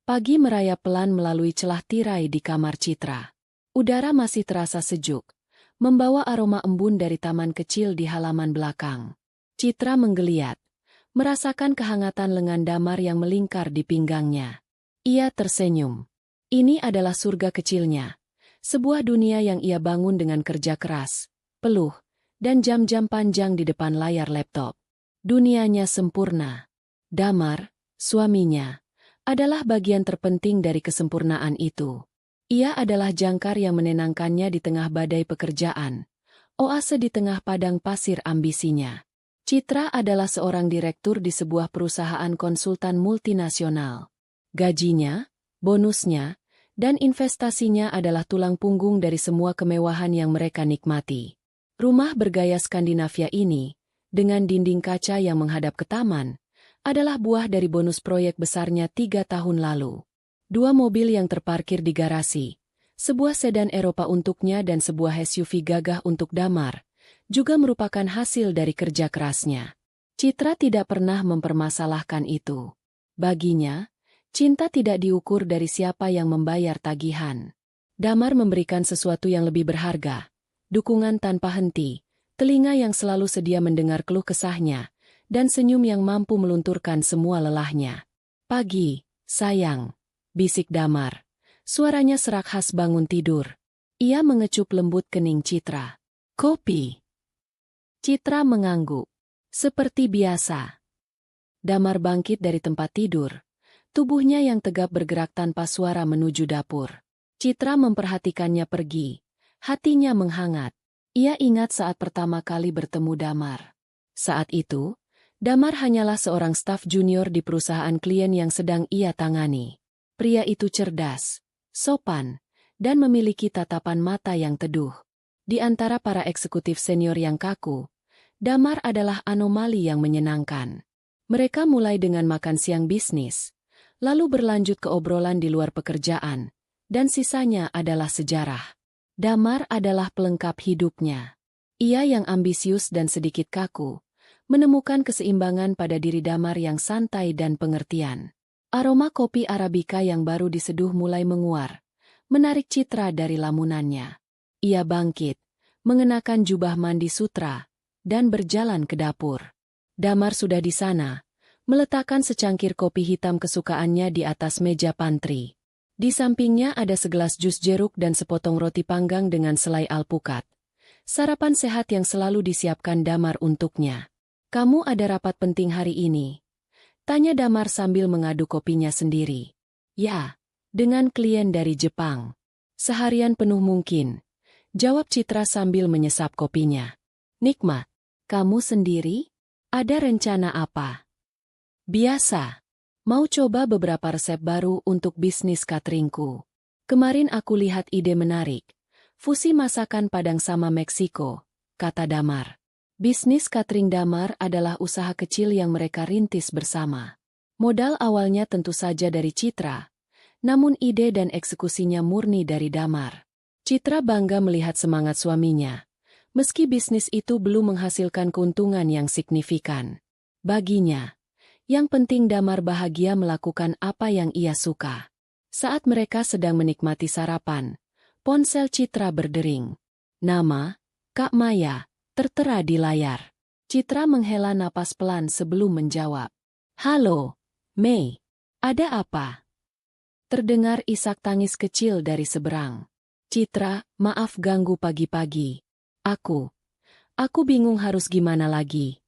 Pagi merayap pelan melalui celah tirai di kamar Citra. Udara masih terasa sejuk, membawa aroma embun dari taman kecil di halaman belakang. Citra menggeliat, merasakan kehangatan lengan Damar yang melingkar di pinggangnya. Ia tersenyum. Ini adalah surga kecilnya. Sebuah dunia yang ia bangun dengan kerja keras, peluh, dan jam-jam panjang di depan layar laptop. Dunianya sempurna. Damar, suaminya, adalah bagian terpenting dari kesempurnaan itu. Ia adalah jangkar yang menenangkannya di tengah badai pekerjaan, oase di tengah padang pasir ambisinya. Citra adalah seorang direktur di sebuah perusahaan konsultan multinasional. Gajinya, bonusnya, dan investasinya adalah tulang punggung dari semua kemewahan yang mereka nikmati. Rumah bergaya Skandinavia ini, dengan dinding kaca yang menghadap ke taman, adalah buah dari bonus proyek besarnya 3 tahun lalu. 2 mobil yang terparkir di garasi, sebuah sedan Eropa untuknya dan sebuah SUV gagah untuk Damar, juga merupakan hasil dari kerja kerasnya. Citra tidak pernah mempermasalahkan itu. Baginya, cinta tidak diukur dari siapa yang membayar tagihan. Damar memberikan sesuatu yang lebih berharga, dukungan tanpa henti, telinga yang selalu sedia mendengar keluh kesahnya, dan senyum yang mampu melunturkan semua lelahnya. "Pagi, sayang," bisik Damar. Suaranya serak khas bangun tidur. Ia mengecup lembut kening Citra. "Kopi." Citra mengangguk. Seperti biasa. Damar bangkit dari tempat tidur. Tubuhnya yang tegap bergerak tanpa suara menuju dapur. Citra memperhatikannya pergi. Hatinya menghangat. Ia ingat saat pertama kali bertemu Damar. Saat itu, Damar hanyalah seorang staf junior di perusahaan klien yang sedang ia tangani. Pria itu cerdas, sopan, dan memiliki tatapan mata yang teduh. Di antara para eksekutif senior yang kaku, Damar adalah anomali yang menyenangkan. Mereka mulai dengan makan siang bisnis, lalu berlanjut ke obrolan di luar pekerjaan, dan sisanya adalah sejarah. Damar adalah pelengkap hidupnya. Ia yang ambisius dan sedikit kaku, menemukan keseimbangan pada diri Damar yang santai dan pengertian. Aroma kopi Arabica yang baru diseduh mulai menguar, menarik Citra dari lamunannya. Ia bangkit, mengenakan jubah mandi sutra, dan berjalan ke dapur. Damar sudah di sana, meletakkan secangkir kopi hitam kesukaannya di atas meja pantry. Di sampingnya ada segelas jus jeruk dan sepotong roti panggang dengan selai alpukat. Sarapan sehat yang selalu disiapkan Damar untuknya. "Kamu ada rapat penting hari ini?" tanya Damar sambil mengaduk kopinya sendiri. "Ya, dengan klien dari Jepang. Seharian penuh mungkin," jawab Citra sambil menyesap kopinya. "Nikmat. Kamu sendiri? Ada rencana apa?" "Biasa. Mau coba beberapa resep baru untuk bisnis cateringku. Kemarin aku lihat ide menarik. Fusi masakan Padang sama Meksiko," kata Damar. Bisnis catering Damar adalah usaha kecil yang mereka rintis bersama. Modal awalnya tentu saja dari Citra, namun ide dan eksekusinya murni dari Damar. Citra bangga melihat semangat suaminya, meski bisnis itu belum menghasilkan keuntungan yang signifikan. Baginya, yang penting Damar bahagia melakukan apa yang ia suka. Saat mereka sedang menikmati sarapan, ponsel Citra berdering. Nama, Kak Maya, tertera di layar. Citra menghela napas pelan sebelum menjawab. "Halo, Mei. Ada apa?" Terdengar isak tangis kecil dari seberang. "Citra, maaf ganggu pagi-pagi. Aku bingung harus gimana lagi."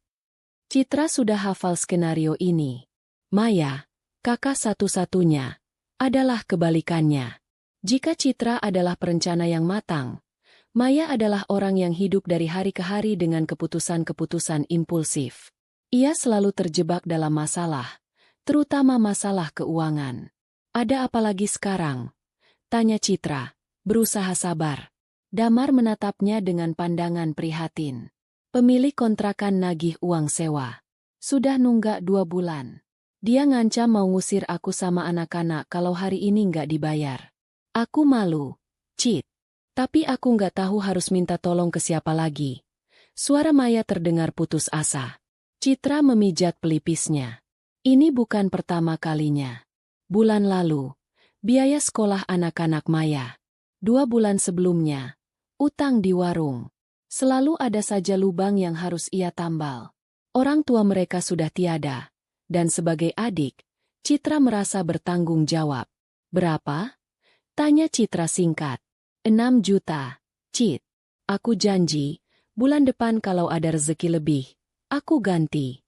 Citra sudah hafal skenario ini. Maya, kakak satu-satunya, adalah kebalikannya. Jika Citra adalah perencana yang matang, Maya adalah orang yang hidup dari hari ke hari dengan keputusan-keputusan impulsif. Ia selalu terjebak dalam masalah, terutama masalah keuangan. "Ada apa lagi sekarang?" tanya Citra, berusaha sabar. Damar menatapnya dengan pandangan prihatin. "Pemilik kontrakan nagih uang sewa. Sudah nunggak 2 bulan. Dia ngancam mau ngusir aku sama anak-anak kalau hari ini nggak dibayar. Aku malu, Cit. Tapi aku nggak tahu harus minta tolong ke siapa lagi." Suara Maya terdengar putus asa. Citra memijat pelipisnya. Ini bukan pertama kalinya. Bulan lalu, biaya sekolah anak-anak Maya. 2 bulan sebelumnya, utang di warung. Selalu ada saja lubang yang harus ia tambal. Orang tua mereka sudah tiada, dan sebagai adik, Citra merasa bertanggung jawab. Berapa? Tanya Citra singkat. 6 juta, Cit. Aku janji, bulan depan kalau ada rezeki lebih, aku ganti.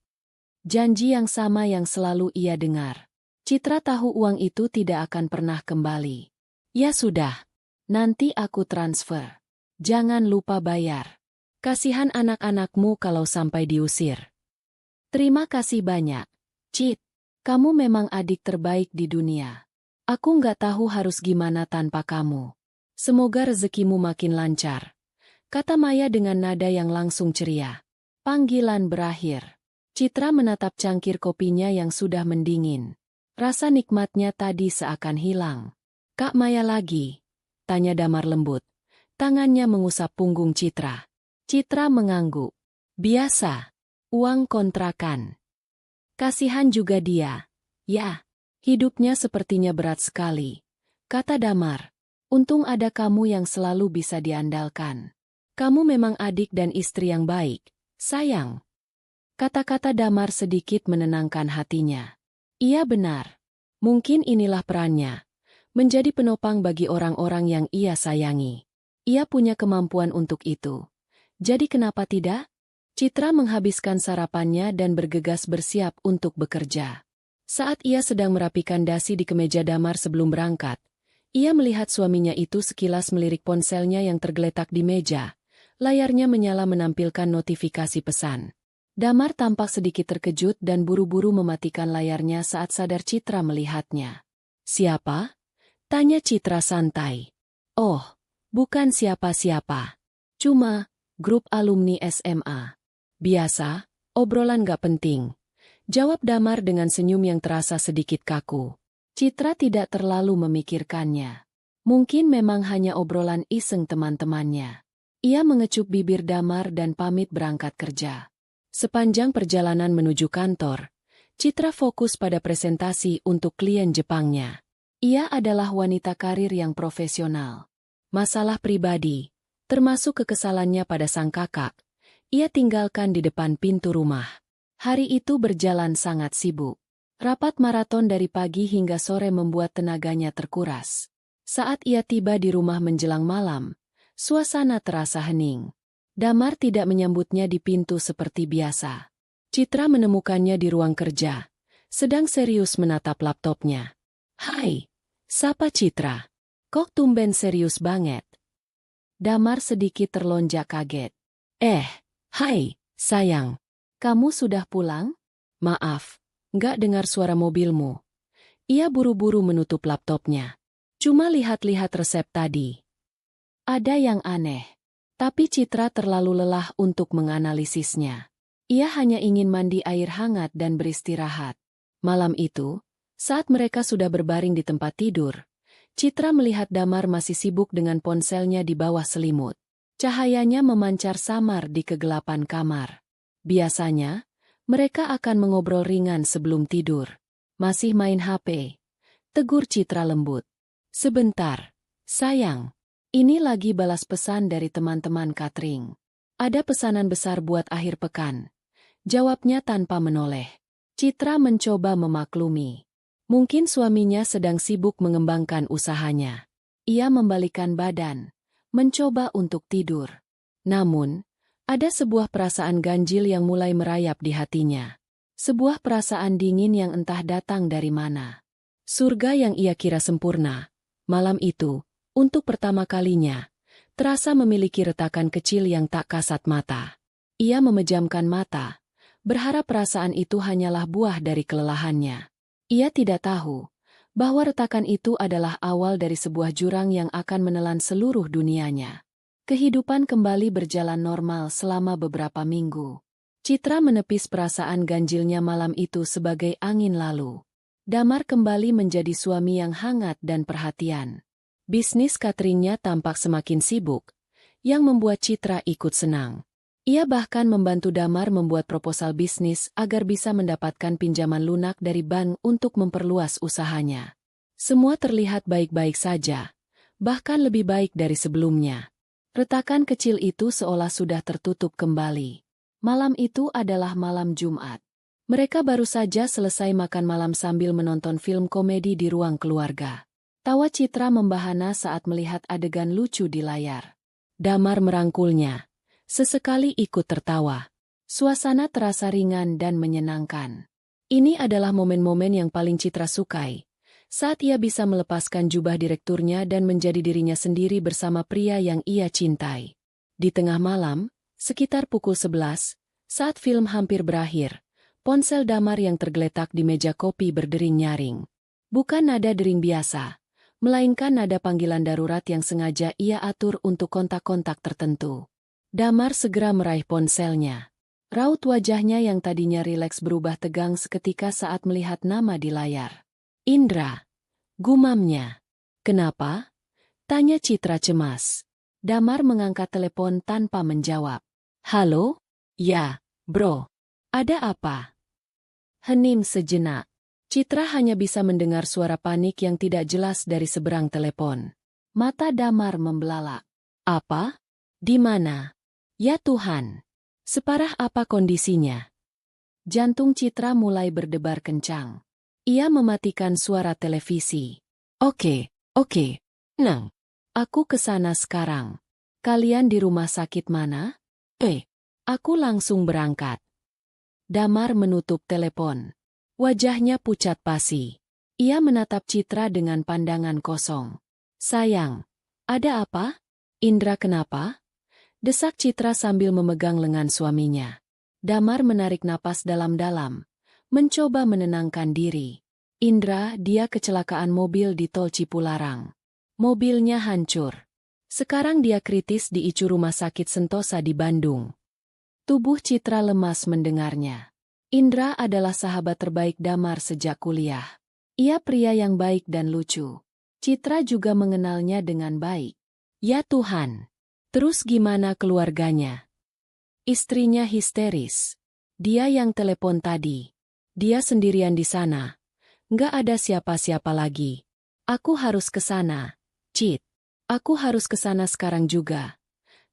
Janji yang sama yang selalu ia dengar. Citra tahu uang itu tidak akan pernah kembali. Ya sudah, nanti aku transfer. Jangan lupa bayar. Kasihan anak-anakmu kalau sampai diusir. Terima kasih banyak, Cit. Kamu memang adik terbaik di dunia. Aku nggak tahu harus gimana tanpa kamu. Semoga rezekimu makin lancar, kata Maya dengan nada yang langsung ceria. Panggilan berakhir. Citra menatap cangkir kopinya yang sudah mendingin. Rasa nikmatnya tadi seakan hilang. Kak Maya lagi? Tanya Damar lembut. Tangannya mengusap punggung Citra. Citra mengangguk. Biasa. Uang kontrakan. Kasihan juga dia. Ya. Hidupnya sepertinya berat sekali, kata Damar. Untung ada kamu yang selalu bisa diandalkan. Kamu memang adik dan istri yang baik, sayang. Kata-kata Damar sedikit menenangkan hatinya. Iya benar. Mungkin inilah perannya. Menjadi penopang bagi orang-orang yang ia sayangi. Ia punya kemampuan untuk itu. Jadi kenapa tidak? Citra menghabiskan sarapannya dan bergegas bersiap untuk bekerja. Saat ia sedang merapikan dasi di kemeja Damar sebelum berangkat, ia melihat suaminya itu sekilas melirik ponselnya yang tergeletak di meja. Layarnya menyala menampilkan notifikasi pesan. Damar tampak sedikit terkejut dan buru-buru mematikan layarnya saat sadar Citra melihatnya. Siapa? Tanya Citra santai. Oh, bukan siapa-siapa. Cuma, grup alumni SMA. Biasa, obrolan gak penting. Jawab Damar dengan senyum yang terasa sedikit kaku. Citra tidak terlalu memikirkannya. Mungkin memang hanya obrolan iseng teman-temannya. Ia mengecup bibir Damar dan pamit berangkat kerja. Sepanjang perjalanan menuju kantor, Citra fokus pada presentasi untuk klien Jepangnya. Ia adalah wanita karir yang profesional. Masalah pribadi, termasuk kekesalannya pada sang kakak, ia tinggalkan di depan pintu rumah. Hari itu berjalan sangat sibuk. Rapat maraton dari pagi hingga sore membuat tenaganya terkuras. Saat ia tiba di rumah menjelang malam, suasana terasa hening. Damar tidak menyambutnya di pintu seperti biasa. Citra menemukannya di ruang kerja, sedang serius menatap laptopnya. Hai, sapa Citra? Kok tumben serius banget? Damar sedikit terlonjak kaget. Hai, sayang. Kamu sudah pulang? Maaf, nggak dengar suara mobilmu. Ia buru-buru menutup laptopnya. Cuma lihat-lihat resep tadi. Ada yang aneh. Tapi Citra terlalu lelah untuk menganalisisnya. Ia hanya ingin mandi air hangat dan beristirahat. Malam itu, saat mereka sudah berbaring di tempat tidur, Citra melihat Damar masih sibuk dengan ponselnya di bawah selimut. Cahayanya memancar samar di kegelapan kamar. Biasanya, mereka akan mengobrol ringan sebelum tidur. Masih main HP? Tegur Citra lembut. Sebentar, sayang. Ini lagi balas pesan dari teman-teman catering. Ada pesanan besar buat akhir pekan. Jawabnya tanpa menoleh. Citra mencoba memaklumi. Mungkin suaminya sedang sibuk mengembangkan usahanya. Ia membalikkan badan, mencoba untuk tidur. Namun, ada sebuah perasaan ganjil yang mulai merayap di hatinya. Sebuah perasaan dingin yang entah datang dari mana. Surga yang ia kira sempurna, malam itu, untuk pertama kalinya, terasa memiliki retakan kecil yang tak kasat mata. Ia memejamkan mata, berharap perasaan itu hanyalah buah dari kelelahannya. Ia tidak tahu bahwa retakan itu adalah awal dari sebuah jurang yang akan menelan seluruh dunianya. Kehidupan kembali berjalan normal selama beberapa minggu. Citra menepis perasaan ganjilnya malam itu sebagai angin lalu. Damar kembali menjadi suami yang hangat dan perhatian. Bisnis cateringnya tampak semakin sibuk, yang membuat Citra ikut senang. Ia bahkan membantu Damar membuat proposal bisnis agar bisa mendapatkan pinjaman lunak dari bank untuk memperluas usahanya. Semua terlihat baik-baik saja, bahkan lebih baik dari sebelumnya. Retakan kecil itu seolah sudah tertutup kembali. Malam itu adalah malam Jumat. Mereka baru saja selesai makan malam sambil menonton film komedi di ruang keluarga. Tawa Citra membahana saat melihat adegan lucu di layar. Damar merangkulnya. Sesekali ikut tertawa. Suasana terasa ringan dan menyenangkan. Ini adalah momen-momen yang paling Citra sukai. Saat ia bisa melepaskan jubah direkturnya dan menjadi dirinya sendiri bersama pria yang ia cintai. Di tengah malam, sekitar pukul 11, saat film hampir berakhir, ponsel Damar yang tergeletak di meja kopi berdering nyaring. Bukan nada dering biasa, melainkan nada panggilan darurat yang sengaja ia atur untuk kontak-kontak tertentu. Damar segera meraih ponselnya. Raut wajahnya yang tadinya rileks berubah tegang seketika saat melihat nama di layar. Indra, gumamnya. Kenapa? Tanya Citra cemas. Damar mengangkat telepon tanpa menjawab. Halo? Ya, bro. Ada apa? Hening sejenak. Citra hanya bisa mendengar suara panik yang tidak jelas dari seberang telepon. Mata Damar membelalak. Apa? Di mana? Ya Tuhan. Separah apa kondisinya? Jantung Citra mulai berdebar kencang. Ia mematikan suara televisi. Oke. Nang. Aku ke sana sekarang. Kalian di rumah sakit mana? Aku langsung berangkat. Damar menutup telepon. Wajahnya pucat pasi. Ia menatap Citra dengan pandangan kosong. Sayang, ada apa? Indra kenapa? Desak Citra sambil memegang lengan suaminya. Damar menarik napas dalam-dalam, mencoba menenangkan diri. Indra, dia kecelakaan mobil di tol Cipularang. Mobilnya hancur. Sekarang dia kritis di ICU Rumah Sakit Sentosa di Bandung. Tubuh Citra lemas mendengarnya. Indra adalah sahabat terbaik Damar sejak kuliah. Ia pria yang baik dan lucu. Citra juga mengenalnya dengan baik. Ya Tuhan. Terus gimana keluarganya? Istrinya histeris. Dia yang telepon tadi. Dia sendirian di sana. Nggak ada siapa-siapa lagi. Aku harus ke sana. Cit. Aku harus ke sana sekarang juga.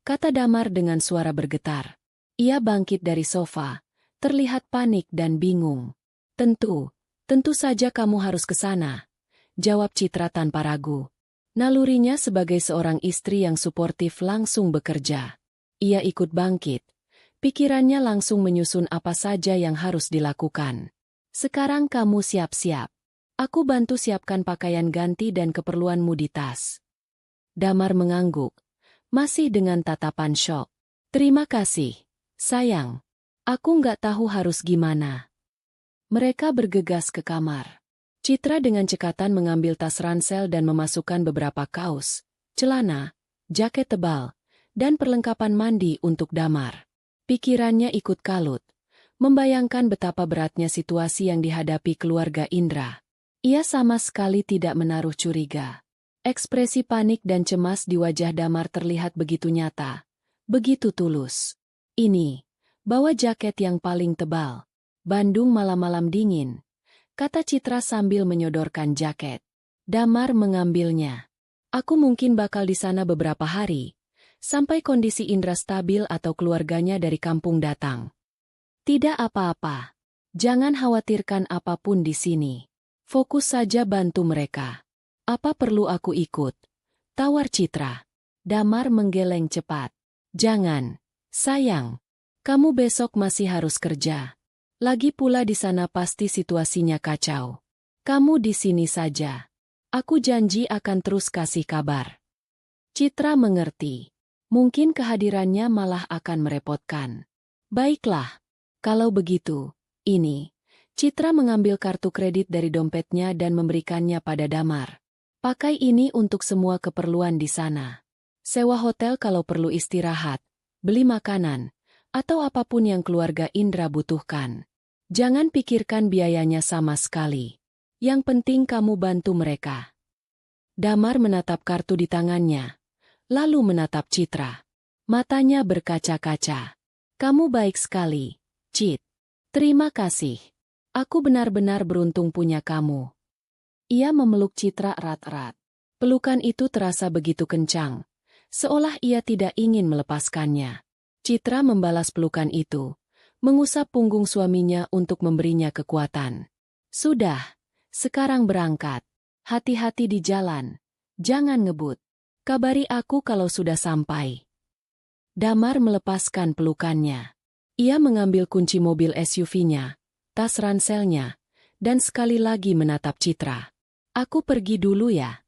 Kata Damar dengan suara bergetar. Ia bangkit dari sofa, terlihat panik dan bingung. Tentu saja kamu harus ke sana. Jawab Citra tanpa ragu. Nalurinya sebagai seorang istri yang suportif langsung bekerja. Ia ikut bangkit. Pikirannya langsung menyusun apa saja yang harus dilakukan. Sekarang kamu siap-siap. Aku bantu siapkan pakaian ganti dan keperluanmu di tas. Damar mengangguk, masih dengan tatapan syok. Terima kasih, sayang. Aku nggak tahu harus gimana. Mereka bergegas ke kamar. Citra dengan cekatan mengambil tas ransel dan memasukkan beberapa kaos, celana, jaket tebal, dan perlengkapan mandi untuk Damar. Pikirannya ikut kalut, membayangkan betapa beratnya situasi yang dihadapi keluarga Indra. Ia sama sekali tidak menaruh curiga. Ekspresi panik dan cemas di wajah Damar terlihat begitu nyata, begitu tulus. Ini, bawa jaket yang paling tebal. Bandung malam-malam dingin. Kata Citra sambil menyodorkan jaket. Damar mengambilnya. Aku mungkin bakal di sana beberapa hari, sampai kondisi Indra stabil atau keluarganya dari kampung datang. Tidak apa-apa. Jangan khawatirkan apapun di sini. Fokus saja bantu mereka. Apa perlu aku ikut? Tawar Citra. Damar menggeleng cepat. Jangan, sayang. Kamu besok masih harus kerja. Lagi pula di sana pasti situasinya kacau. Kamu di sini saja. Aku janji akan terus kasih kabar. Citra mengerti. Mungkin kehadirannya malah akan merepotkan. Baiklah. Kalau begitu, ini. Citra mengambil kartu kredit dari dompetnya dan memberikannya pada Damar. Pakai ini untuk semua keperluan di sana. Sewa hotel kalau perlu istirahat, beli makanan, atau apapun yang keluarga Indra butuhkan. Jangan pikirkan biayanya sama sekali. Yang penting kamu bantu mereka. Damar menatap kartu di tangannya, lalu menatap Citra. Matanya berkaca-kaca. Kamu baik sekali, Cit. Terima kasih. Aku benar-benar beruntung punya kamu. Ia memeluk Citra erat-erat. Pelukan itu terasa begitu kencang, seolah ia tidak ingin melepaskannya. Citra membalas pelukan itu, mengusap punggung suaminya untuk memberinya kekuatan. Sudah, sekarang berangkat. Hati-hati di jalan. Jangan ngebut. Kabari aku kalau sudah sampai. Damar melepaskan pelukannya. Ia mengambil kunci mobil SUV-nya, tas ranselnya, dan sekali lagi menatap Citra. Aku pergi dulu ya.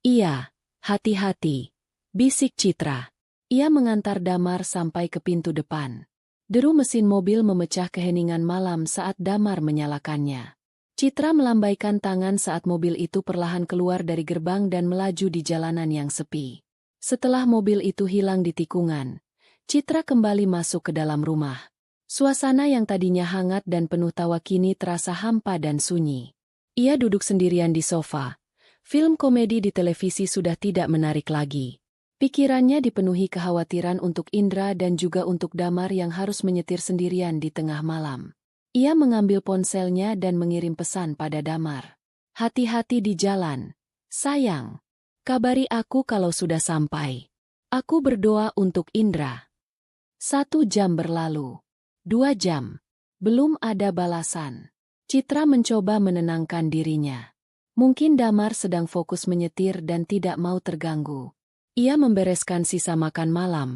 Iya, hati-hati, bisik Citra. Ia mengantar Damar sampai ke pintu depan. Deru mesin mobil memecah keheningan malam saat Damar menyalakannya. Citra melambaikan tangan saat mobil itu perlahan keluar dari gerbang dan melaju di jalanan yang sepi. Setelah mobil itu hilang di tikungan, Citra kembali masuk ke dalam rumah. Suasana yang tadinya hangat dan penuh tawa kini terasa hampa dan sunyi. Ia duduk sendirian di sofa. Film komedi di televisi sudah tidak menarik lagi. Pikirannya dipenuhi kekhawatiran untuk Indra dan juga untuk Damar yang harus menyetir sendirian di tengah malam. Ia mengambil ponselnya dan mengirim pesan pada Damar. Hati-hati di jalan. Sayang. Kabari aku kalau sudah sampai. Aku berdoa untuk Indra. 1 jam berlalu. 2 jam. Belum ada balasan. Citra mencoba menenangkan dirinya. Mungkin Damar sedang fokus menyetir dan tidak mau terganggu. Ia membereskan sisa makan malam,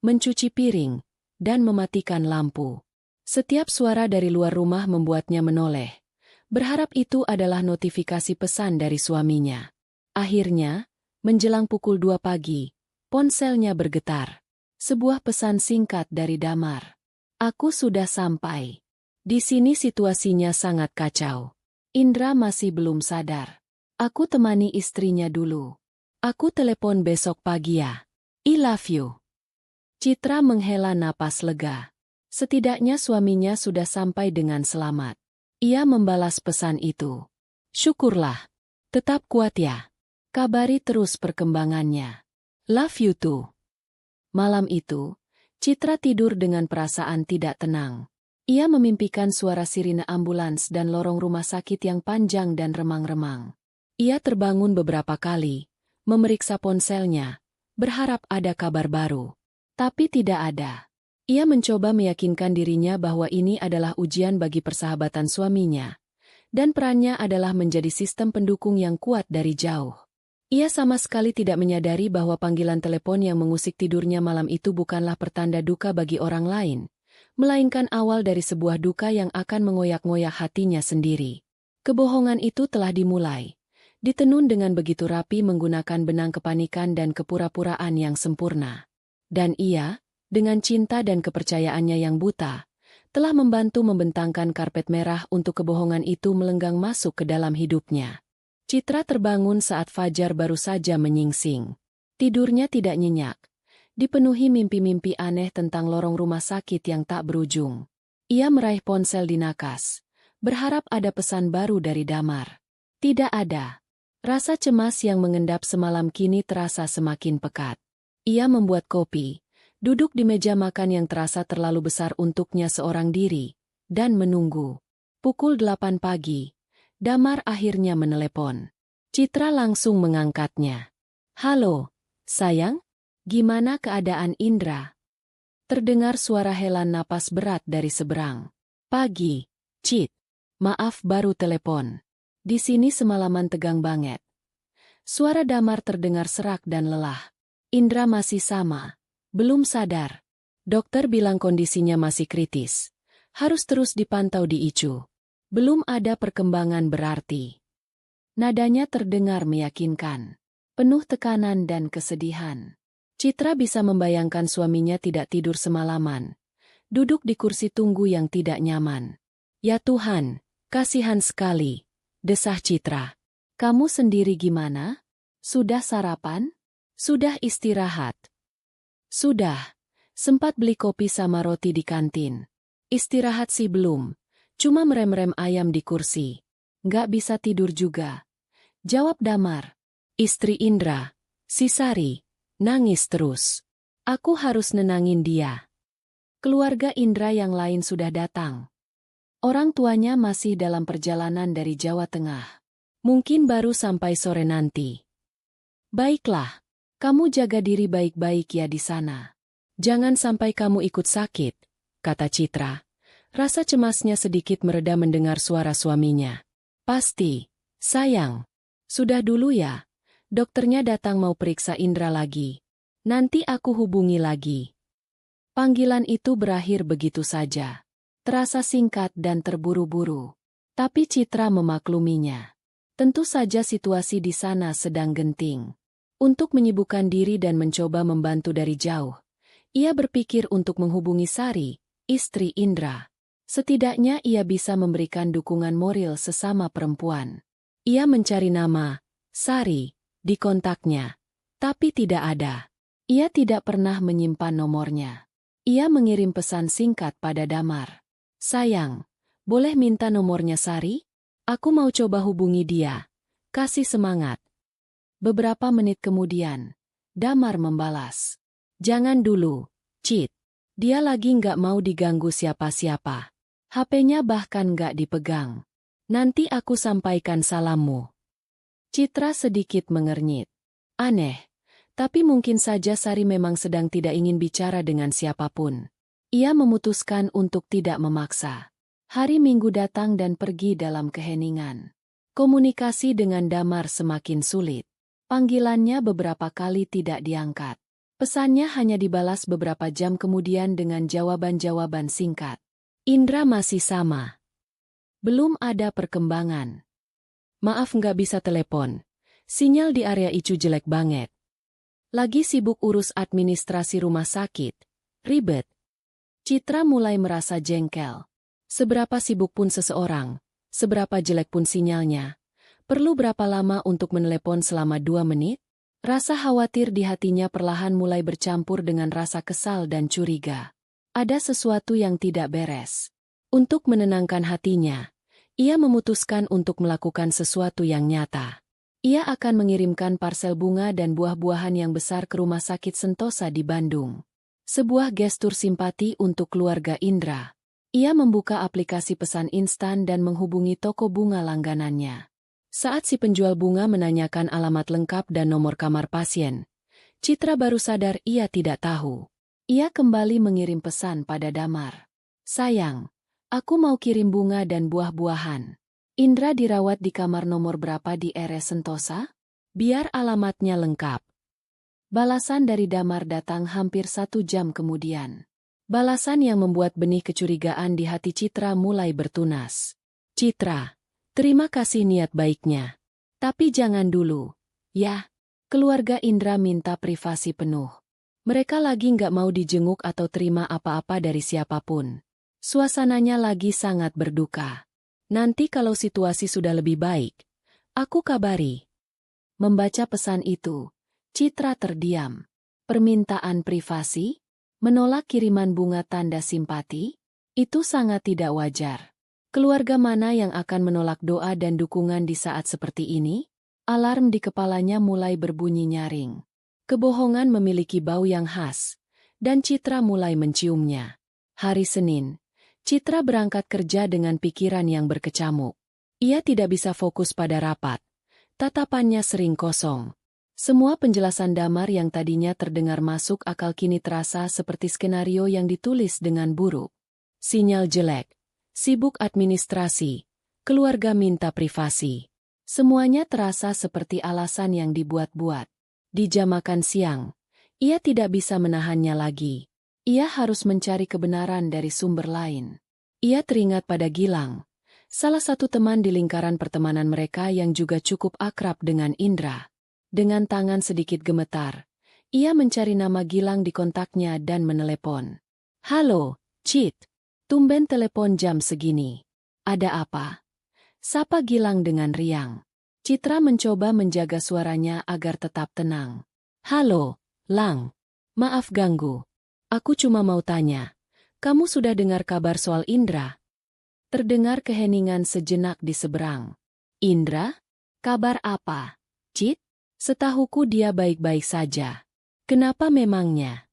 mencuci piring, dan mematikan lampu. Setiap suara dari luar rumah membuatnya menoleh. Berharap itu adalah notifikasi pesan dari suaminya. Akhirnya, menjelang pukul 2 pagi, ponselnya bergetar. Sebuah pesan singkat dari Damar. Aku sudah sampai. Di sini situasinya sangat kacau. Indra masih belum sadar. Aku temani istrinya dulu. Aku telepon besok pagi ya. I love you. Citra menghela napas lega. Setidaknya suaminya sudah sampai dengan selamat. Ia membalas pesan itu. Syukurlah. Tetap kuat ya. Kabari terus perkembangannya. Love you too. Malam itu, Citra tidur dengan perasaan tidak tenang. Ia memimpikan suara sirine ambulans dan lorong rumah sakit yang panjang dan remang-remang. Ia terbangun beberapa kali, memeriksa ponselnya, berharap ada kabar baru. Tapi tidak ada. Ia mencoba meyakinkan dirinya bahwa ini adalah ujian bagi persahabatan suaminya, dan perannya adalah menjadi sistem pendukung yang kuat dari jauh. Ia sama sekali tidak menyadari bahwa panggilan telepon yang mengusik tidurnya malam itu bukanlah pertanda duka bagi orang lain, melainkan awal dari sebuah duka yang akan mengoyak-ngoyak hatinya sendiri. Kebohongan itu telah dimulai, ditenun dengan begitu rapi menggunakan benang kepanikan dan kepura-puraan yang sempurna. Dan ia, dengan cinta dan kepercayaannya yang buta, telah membantu membentangkan karpet merah untuk kebohongan itu melenggang masuk ke dalam hidupnya. Citra terbangun saat fajar baru saja menyingsing. Tidurnya tidak nyenyak. Dipenuhi mimpi-mimpi aneh tentang lorong rumah sakit yang tak berujung. Ia meraih ponsel di nakas, berharap ada pesan baru dari Damar. Tidak ada. Rasa cemas yang mengendap semalam kini terasa semakin pekat. Ia membuat kopi, duduk di meja makan yang terasa terlalu besar untuknya seorang diri, dan menunggu. Pukul 8 pagi, Damar akhirnya menelepon. Citra langsung mengangkatnya. Halo, sayang? Gimana keadaan Indra? Terdengar suara helaan napas berat dari seberang. Pagi, Cit. Maaf baru telepon. Di sini semalaman tegang banget. Suara Damar terdengar serak dan lelah. Indra masih sama. Belum sadar. Dokter bilang kondisinya masih kritis. Harus terus dipantau di ICU. Belum ada perkembangan berarti. Nadanya terdengar meyakinkan. Penuh tekanan dan kesedihan. Citra bisa membayangkan suaminya tidak tidur semalaman. Duduk di kursi tunggu yang tidak nyaman. Ya Tuhan, kasihan sekali. Desah Citra. Kamu sendiri gimana? Sudah sarapan? Sudah istirahat? Sudah. Sempat beli kopi sama roti di kantin. Istirahat sih belum. Cuma merem-rem ayam di kursi. Nggak bisa tidur juga. Jawab Damar. Istri Indra, si Sari, nangis terus. Aku harus nenangin dia. Keluarga Indra yang lain sudah datang. Orang tuanya masih dalam perjalanan dari Jawa Tengah. Mungkin baru sampai sore nanti. Baiklah, kamu jaga diri baik-baik ya di sana. Jangan sampai kamu ikut sakit, kata Citra. Rasa cemasnya sedikit mereda mendengar suara suaminya. Pasti, sayang. Sudah dulu ya, dokternya datang mau periksa Indra lagi. Nanti aku hubungi lagi. Panggilan itu berakhir begitu saja. Terasa singkat dan terburu-buru. Tapi Citra memakluminya. Tentu saja situasi di sana sedang genting. Untuk menyibukkan diri dan mencoba membantu dari jauh, ia berpikir untuk menghubungi Sari, istri Indra. Setidaknya ia bisa memberikan dukungan moral sesama perempuan. Ia mencari nama Sari di kontaknya, tapi tidak ada. Ia tidak pernah menyimpan nomornya. Ia mengirim pesan singkat pada Damar. Sayang, boleh minta nomornya Sari? Aku mau coba hubungi dia. Kasih semangat. Beberapa menit kemudian, Damar membalas. Jangan dulu, Cit. Dia lagi nggak mau diganggu siapa-siapa. HP-nya bahkan nggak dipegang. Nanti aku sampaikan salammu. Citra sedikit mengernyit. Aneh, tapi mungkin saja Sari memang sedang tidak ingin bicara dengan siapapun. Ia memutuskan untuk tidak memaksa. Hari Minggu datang dan pergi dalam keheningan. Komunikasi dengan Damar semakin sulit. Panggilannya beberapa kali tidak diangkat. Pesannya hanya dibalas beberapa jam kemudian dengan jawaban-jawaban singkat. Indra masih sama. Belum ada perkembangan. Maaf nggak bisa telepon. Sinyal di area Icu jelek banget. Lagi sibuk urus administrasi rumah sakit. Ribet. Citra mulai merasa jengkel. Seberapa sibuk pun seseorang, seberapa jelek pun sinyalnya. Perlu berapa lama untuk menelepon selama 2 menit? Rasa khawatir di hatinya perlahan mulai bercampur dengan rasa kesal dan curiga. Ada sesuatu yang tidak beres. Untuk menenangkan hatinya, ia memutuskan untuk melakukan sesuatu yang nyata. Ia akan mengirimkan parsel bunga dan buah-buahan yang besar ke Rumah Sakit Sentosa di Bandung. Sebuah gestur simpati untuk keluarga Indra. Ia membuka aplikasi pesan instan dan menghubungi toko bunga langganannya. Saat si penjual bunga menanyakan alamat lengkap dan nomor kamar pasien, Citra baru sadar ia tidak tahu. Ia kembali mengirim pesan pada Damar. Sayang, aku mau kirim bunga dan buah-buahan. Indra dirawat di kamar nomor berapa di RS Sentosa? Biar alamatnya lengkap. Balasan dari Damar datang hampir 1 jam kemudian. Balasan yang membuat benih kecurigaan di hati Citra mulai bertunas. Citra, terima kasih niat baiknya. Tapi jangan dulu, ya. Keluarga Indra minta privasi penuh. Mereka lagi nggak mau dijenguk atau terima apa-apa dari siapapun. Suasananya lagi sangat berduka. Nanti kalau situasi sudah lebih baik, aku kabari. Membaca pesan itu, Citra terdiam. Permintaan privasi? Menolak kiriman bunga tanda simpati? Itu sangat tidak wajar. Keluarga mana yang akan menolak doa dan dukungan di saat seperti ini? Alarm di kepalanya mulai berbunyi nyaring. Kebohongan memiliki bau yang khas, dan Citra mulai menciumnya. Hari Senin, Citra berangkat kerja dengan pikiran yang berkecamuk. Ia tidak bisa fokus pada rapat. Tatapannya sering kosong. Semua penjelasan Damar yang tadinya terdengar masuk akal kini terasa seperti skenario yang ditulis dengan buruk. Sinyal jelek, sibuk administrasi, keluarga minta privasi. Semuanya terasa seperti alasan yang dibuat-buat. Di jam makan siang, ia tidak bisa menahannya lagi. Ia harus mencari kebenaran dari sumber lain. Ia teringat pada Gilang, salah satu teman di lingkaran pertemanan mereka yang juga cukup akrab dengan Indra. Dengan tangan sedikit gemetar, ia mencari nama Gilang di kontaknya dan menelepon. Halo, Cit. Tumben telepon jam segini. Ada apa? Sapa Gilang dengan riang. Citra mencoba menjaga suaranya agar tetap tenang. Halo, Lang. Maaf ganggu. Aku cuma mau tanya. Kamu sudah dengar kabar soal Indra? Terdengar keheningan sejenak di seberang. Indra? Kabar apa, Cit? Setahuku dia baik-baik saja. Kenapa memangnya?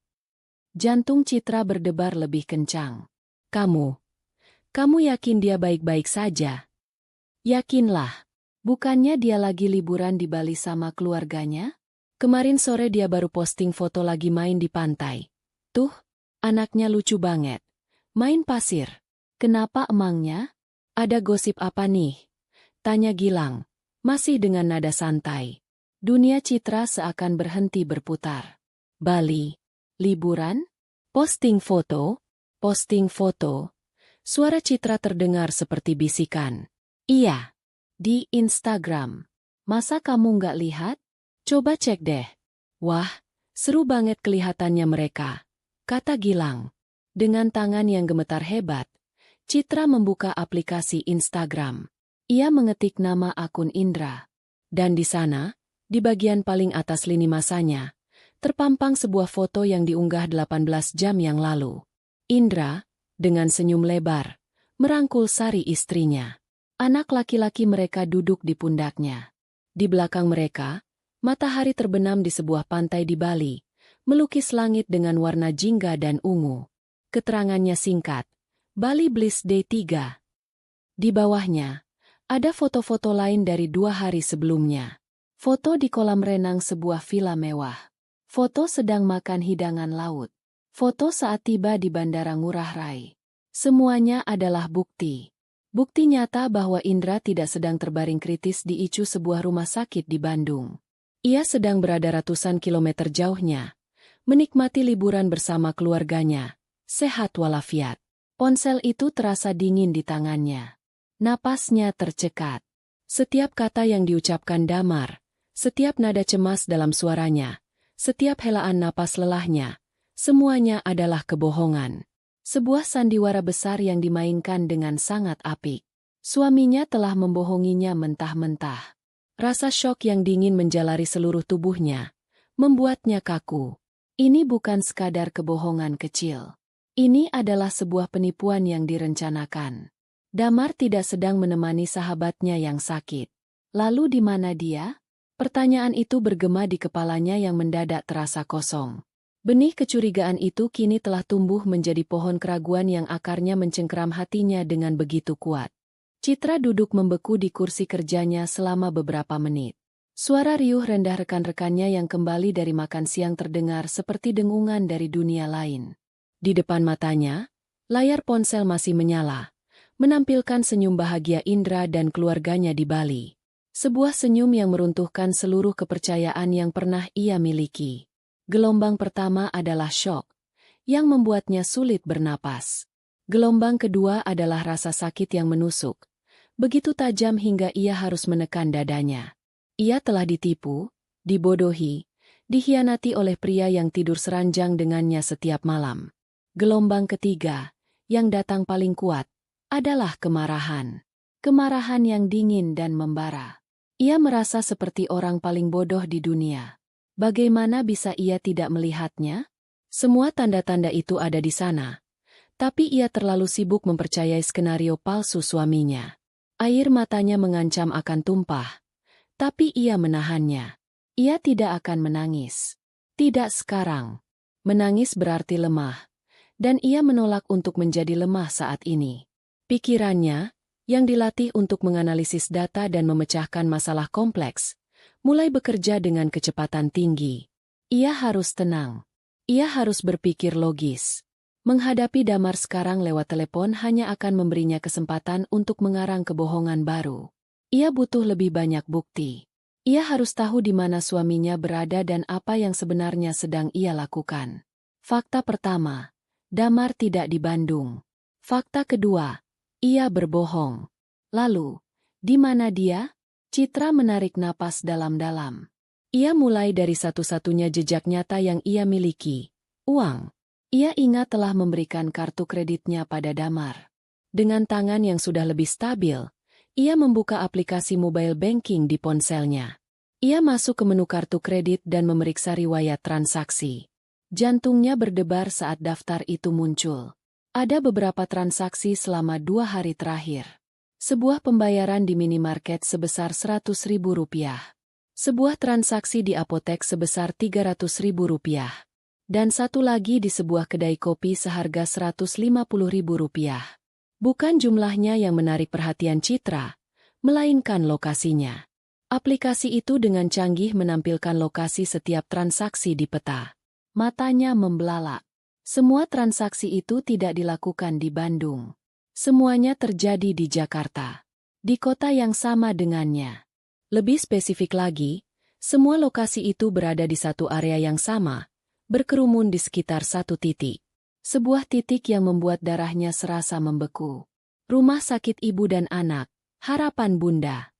Jantung Citra berdebar lebih kencang. Kamu yakin dia baik-baik saja? Yakinlah. Bukannya dia lagi liburan di Bali sama keluarganya? Kemarin sore dia baru posting foto lagi main di pantai. Tuh, anaknya lucu banget. Main pasir. Kenapa emangnya? Ada gosip apa nih? Tanya Gilang, masih dengan nada santai. Dunia Citra seakan berhenti berputar. Bali. Liburan? Posting foto? Posting foto? Suara Citra terdengar seperti bisikan. Iya. Di Instagram. Masa kamu nggak lihat? Coba cek deh. Wah, seru banget kelihatannya mereka, kata Gilang. Dengan tangan yang gemetar hebat, Citra membuka aplikasi Instagram. Ia mengetik nama akun Indra. Dan di sana, di bagian paling atas lini masanya, terpampang sebuah foto yang diunggah 18 jam yang lalu. Indra, dengan senyum lebar, merangkul Sari istrinya. Anak laki-laki mereka duduk di pundaknya. Di belakang mereka, matahari terbenam di sebuah pantai di Bali, melukis langit dengan warna jingga dan ungu. Keterangannya singkat, Bali Bliss Day 3. Di bawahnya, ada foto-foto lain dari 2 hari sebelumnya. Foto di kolam renang sebuah villa mewah. Foto sedang makan hidangan laut. Foto saat tiba di Bandara Ngurah Rai. Semuanya adalah bukti. Bukti nyata bahwa Indra tidak sedang terbaring kritis di ICU sebuah rumah sakit di Bandung. Ia sedang berada ratusan kilometer jauhnya, menikmati liburan bersama keluarganya, sehat walafiat. Ponsel itu terasa dingin di tangannya. Napasnya tercekat. Setiap kata yang diucapkan damar, setiap nada cemas dalam suaranya, setiap helaan napas lelahnya, semuanya adalah kebohongan. Sebuah sandiwara besar yang dimainkan dengan sangat apik. Suaminya telah membohonginya mentah-mentah. Rasa syok yang dingin menjalari seluruh tubuhnya, membuatnya kaku. Ini bukan sekadar kebohongan kecil. Ini adalah sebuah penipuan yang direncanakan. Damar tidak sedang menemani sahabatnya yang sakit. Lalu di mana dia? Pertanyaan itu bergema di kepalanya yang mendadak terasa kosong. Benih kecurigaan itu kini telah tumbuh menjadi pohon keraguan yang akarnya mencengkeram hatinya dengan begitu kuat. Citra duduk membeku di kursi kerjanya selama beberapa menit. Suara riuh rendah rekan-rekannya yang kembali dari makan siang terdengar seperti dengungan dari dunia lain. Di depan matanya, layar ponsel masih menyala, menampilkan senyum bahagia Indra dan keluarganya di Bali. Sebuah senyum yang meruntuhkan seluruh kepercayaan yang pernah ia miliki. Gelombang pertama adalah syok, yang membuatnya sulit bernapas. Gelombang kedua adalah rasa sakit yang menusuk, begitu tajam hingga ia harus menekan dadanya. Ia telah ditipu, dibodohi, dikhianati oleh pria yang tidur seranjang dengannya setiap malam. Gelombang ketiga, yang datang paling kuat, adalah kemarahan. Kemarahan yang dingin dan membara. Ia merasa seperti orang paling bodoh di dunia. Bagaimana bisa ia tidak melihatnya? Semua tanda-tanda itu ada di sana. Tapi ia terlalu sibuk mempercayai skenario palsu suaminya. Air matanya mengancam akan tumpah. Tapi ia menahannya. Ia tidak akan menangis. Tidak sekarang. Menangis berarti lemah. Dan ia menolak untuk menjadi lemah saat ini. Pikirannya, yang dilatih untuk menganalisis data dan memecahkan masalah kompleks, mulai bekerja dengan kecepatan tinggi. Ia harus tenang. Ia harus berpikir logis. Menghadapi Damar sekarang lewat telepon hanya akan memberinya kesempatan untuk mengarang kebohongan baru. Ia butuh lebih banyak bukti. Ia harus tahu di mana suaminya berada dan apa yang sebenarnya sedang ia lakukan. Fakta pertama, Damar tidak di Bandung. Fakta kedua, ia berbohong. Lalu, di mana dia? Citra menarik napas dalam-dalam. Ia mulai dari satu-satunya jejak nyata yang ia miliki, uang. Ia ingat telah memberikan kartu kreditnya pada Damar. Dengan tangan yang sudah lebih stabil, ia membuka aplikasi mobile banking di ponselnya. Ia masuk ke menu kartu kredit dan memeriksa riwayat transaksi. Jantungnya berdebar saat daftar itu muncul. Ada beberapa transaksi selama 2 hari terakhir. Sebuah pembayaran di minimarket sebesar Rp100.000. Sebuah transaksi di apotek sebesar Rp300.000. Dan satu lagi di sebuah kedai kopi seharga Rp150.000. Bukan jumlahnya yang menarik perhatian Citra, melainkan lokasinya. Aplikasi itu dengan canggih menampilkan lokasi setiap transaksi di peta. Matanya membelalak. Semua transaksi itu tidak dilakukan di Bandung. Semuanya terjadi di Jakarta. Di kota yang sama dengannya. Lebih spesifik lagi, semua lokasi itu berada di satu area yang sama, berkerumun di sekitar satu titik. Sebuah titik yang membuat darahnya serasa membeku. Rumah sakit ibu dan anak, harapan bunda.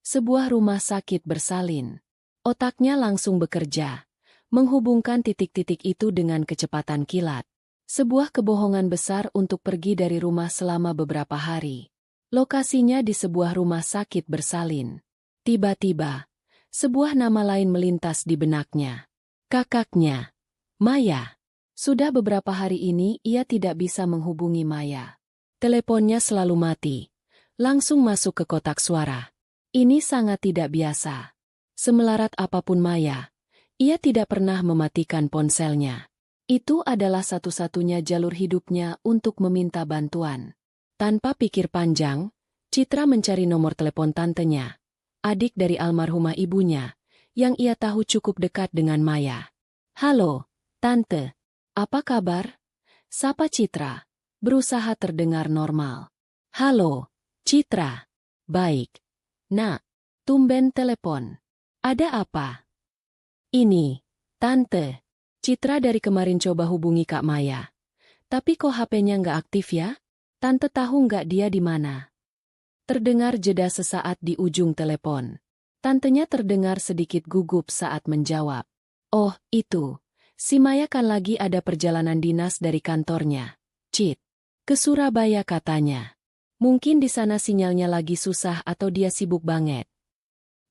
Sebuah rumah sakit bersalin. Otaknya langsung bekerja, menghubungkan titik-titik itu dengan kecepatan kilat. Sebuah kebohongan besar untuk pergi dari rumah selama beberapa hari. Lokasinya di sebuah rumah sakit bersalin. Tiba-tiba, sebuah nama lain melintas di benaknya. Kakaknya, Maya. Sudah beberapa hari ini ia tidak bisa menghubungi Maya. Teleponnya selalu mati. Langsung masuk ke kotak suara. Ini sangat tidak biasa. Semelarat apapun Maya, ia tidak pernah mematikan ponselnya. Itu adalah satu-satunya jalur hidupnya untuk meminta bantuan. Tanpa pikir panjang, Citra mencari nomor telepon tantenya, adik dari almarhumah ibunya, yang ia tahu cukup dekat dengan Maya. Halo, Tante. Apa kabar? Sapa Citra, berusaha terdengar normal. Halo, Citra. Baik. Nak, tumben telepon. Ada apa? Ini, Tante. Citra dari kemarin coba hubungi Kak Maya. Tapi kok HP-nya nggak aktif ya? Tante tahu nggak dia di mana? Terdengar jeda sesaat di ujung telepon. Tantenya terdengar sedikit gugup saat menjawab. Oh, itu. Si Maya kan lagi ada perjalanan dinas dari kantornya. Cit. Ke Surabaya katanya. Mungkin di sana sinyalnya lagi susah atau dia sibuk banget.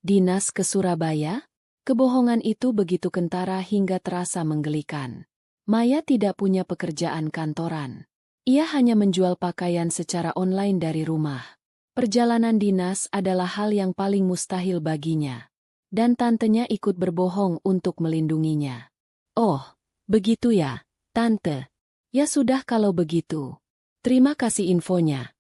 Dinas ke Surabaya? Kebohongan itu begitu kentara hingga terasa menggelikan. Maya tidak punya pekerjaan kantoran. Ia hanya menjual pakaian secara online dari rumah. Perjalanan dinas adalah hal yang paling mustahil baginya. Dan tantenya ikut berbohong untuk melindunginya. Oh, begitu ya, Tante. Ya sudah kalau begitu. Terima kasih infonya,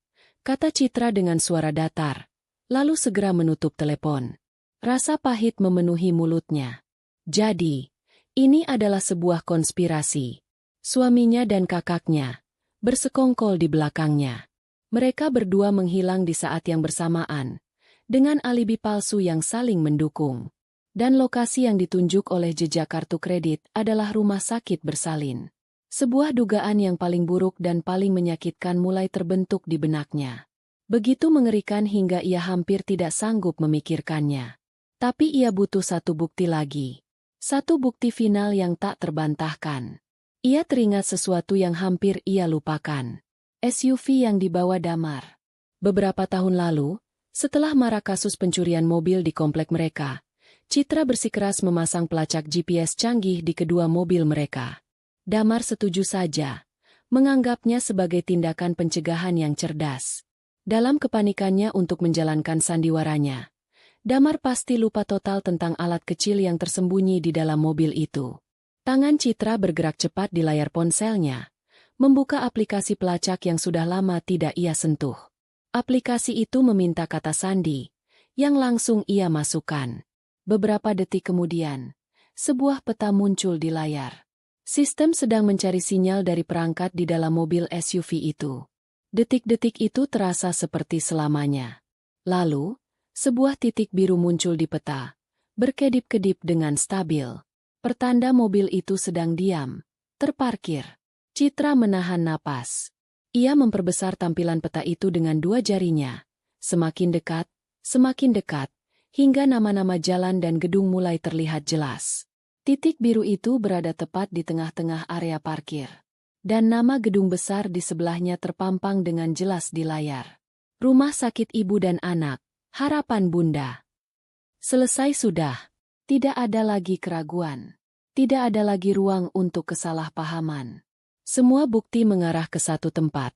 kata Citra dengan suara datar, lalu segera menutup telepon. Rasa pahit memenuhi mulutnya. Jadi, ini adalah sebuah konspirasi. Suaminya dan kakaknya bersekongkol di belakangnya. Mereka berdua menghilang di saat yang bersamaan, dengan alibi palsu yang saling mendukung. Dan lokasi yang ditunjuk oleh jejak kartu kredit adalah rumah sakit bersalin. Sebuah dugaan yang paling buruk dan paling menyakitkan mulai terbentuk di benaknya. Begitu mengerikan hingga ia hampir tidak sanggup memikirkannya. Tapi ia butuh satu bukti lagi. Satu bukti final yang tak terbantahkan. Ia teringat sesuatu yang hampir ia lupakan. SUV yang dibawa Damar. Beberapa tahun lalu, setelah marak kasus pencurian mobil di komplek mereka, Citra bersikeras memasang pelacak GPS canggih di kedua mobil mereka. Damar setuju saja, menganggapnya sebagai tindakan pencegahan yang cerdas. Dalam kepanikannya untuk menjalankan sandiwaranya, Damar pasti lupa total tentang alat kecil yang tersembunyi di dalam mobil itu. Tangan Citra bergerak cepat di layar ponselnya, membuka aplikasi pelacak yang sudah lama tidak ia sentuh. Aplikasi itu meminta kata sandi, yang langsung ia masukkan. Beberapa detik kemudian, sebuah peta muncul di layar. Sistem sedang mencari sinyal dari perangkat di dalam mobil SUV itu. Detik-detik itu terasa seperti selamanya. Lalu, sebuah titik biru muncul di peta, berkedip-kedip dengan stabil. Pertanda mobil itu sedang diam, terparkir. Citra menahan napas. Ia memperbesar tampilan peta itu dengan dua jarinya. Semakin dekat, hingga nama-nama jalan dan gedung mulai terlihat jelas. Titik biru itu berada tepat di tengah-tengah area parkir. Dan nama gedung besar di sebelahnya terpampang dengan jelas di layar. Rumah Sakit Ibu dan Anak, Harapan Bunda. Selesai sudah. Tidak ada lagi keraguan. Tidak ada lagi ruang untuk kesalahpahaman. Semua bukti mengarah ke satu tempat.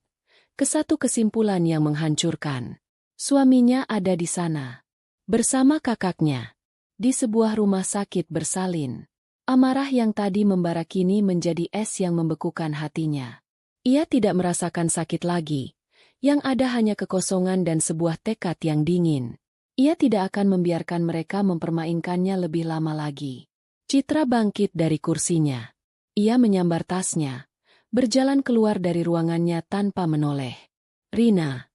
Ke satu kesimpulan yang menghancurkan. Suaminya ada di sana. Bersama kakaknya. Di sebuah rumah sakit bersalin. Amarah yang tadi membara kini menjadi es yang membekukan hatinya. Ia tidak merasakan sakit lagi. Yang ada hanya kekosongan dan sebuah tekad yang dingin. Ia tidak akan membiarkan mereka mempermainkannya lebih lama lagi. Citra bangkit dari kursinya. Ia menyambar tasnya, berjalan keluar dari ruangannya tanpa menoleh. Rina,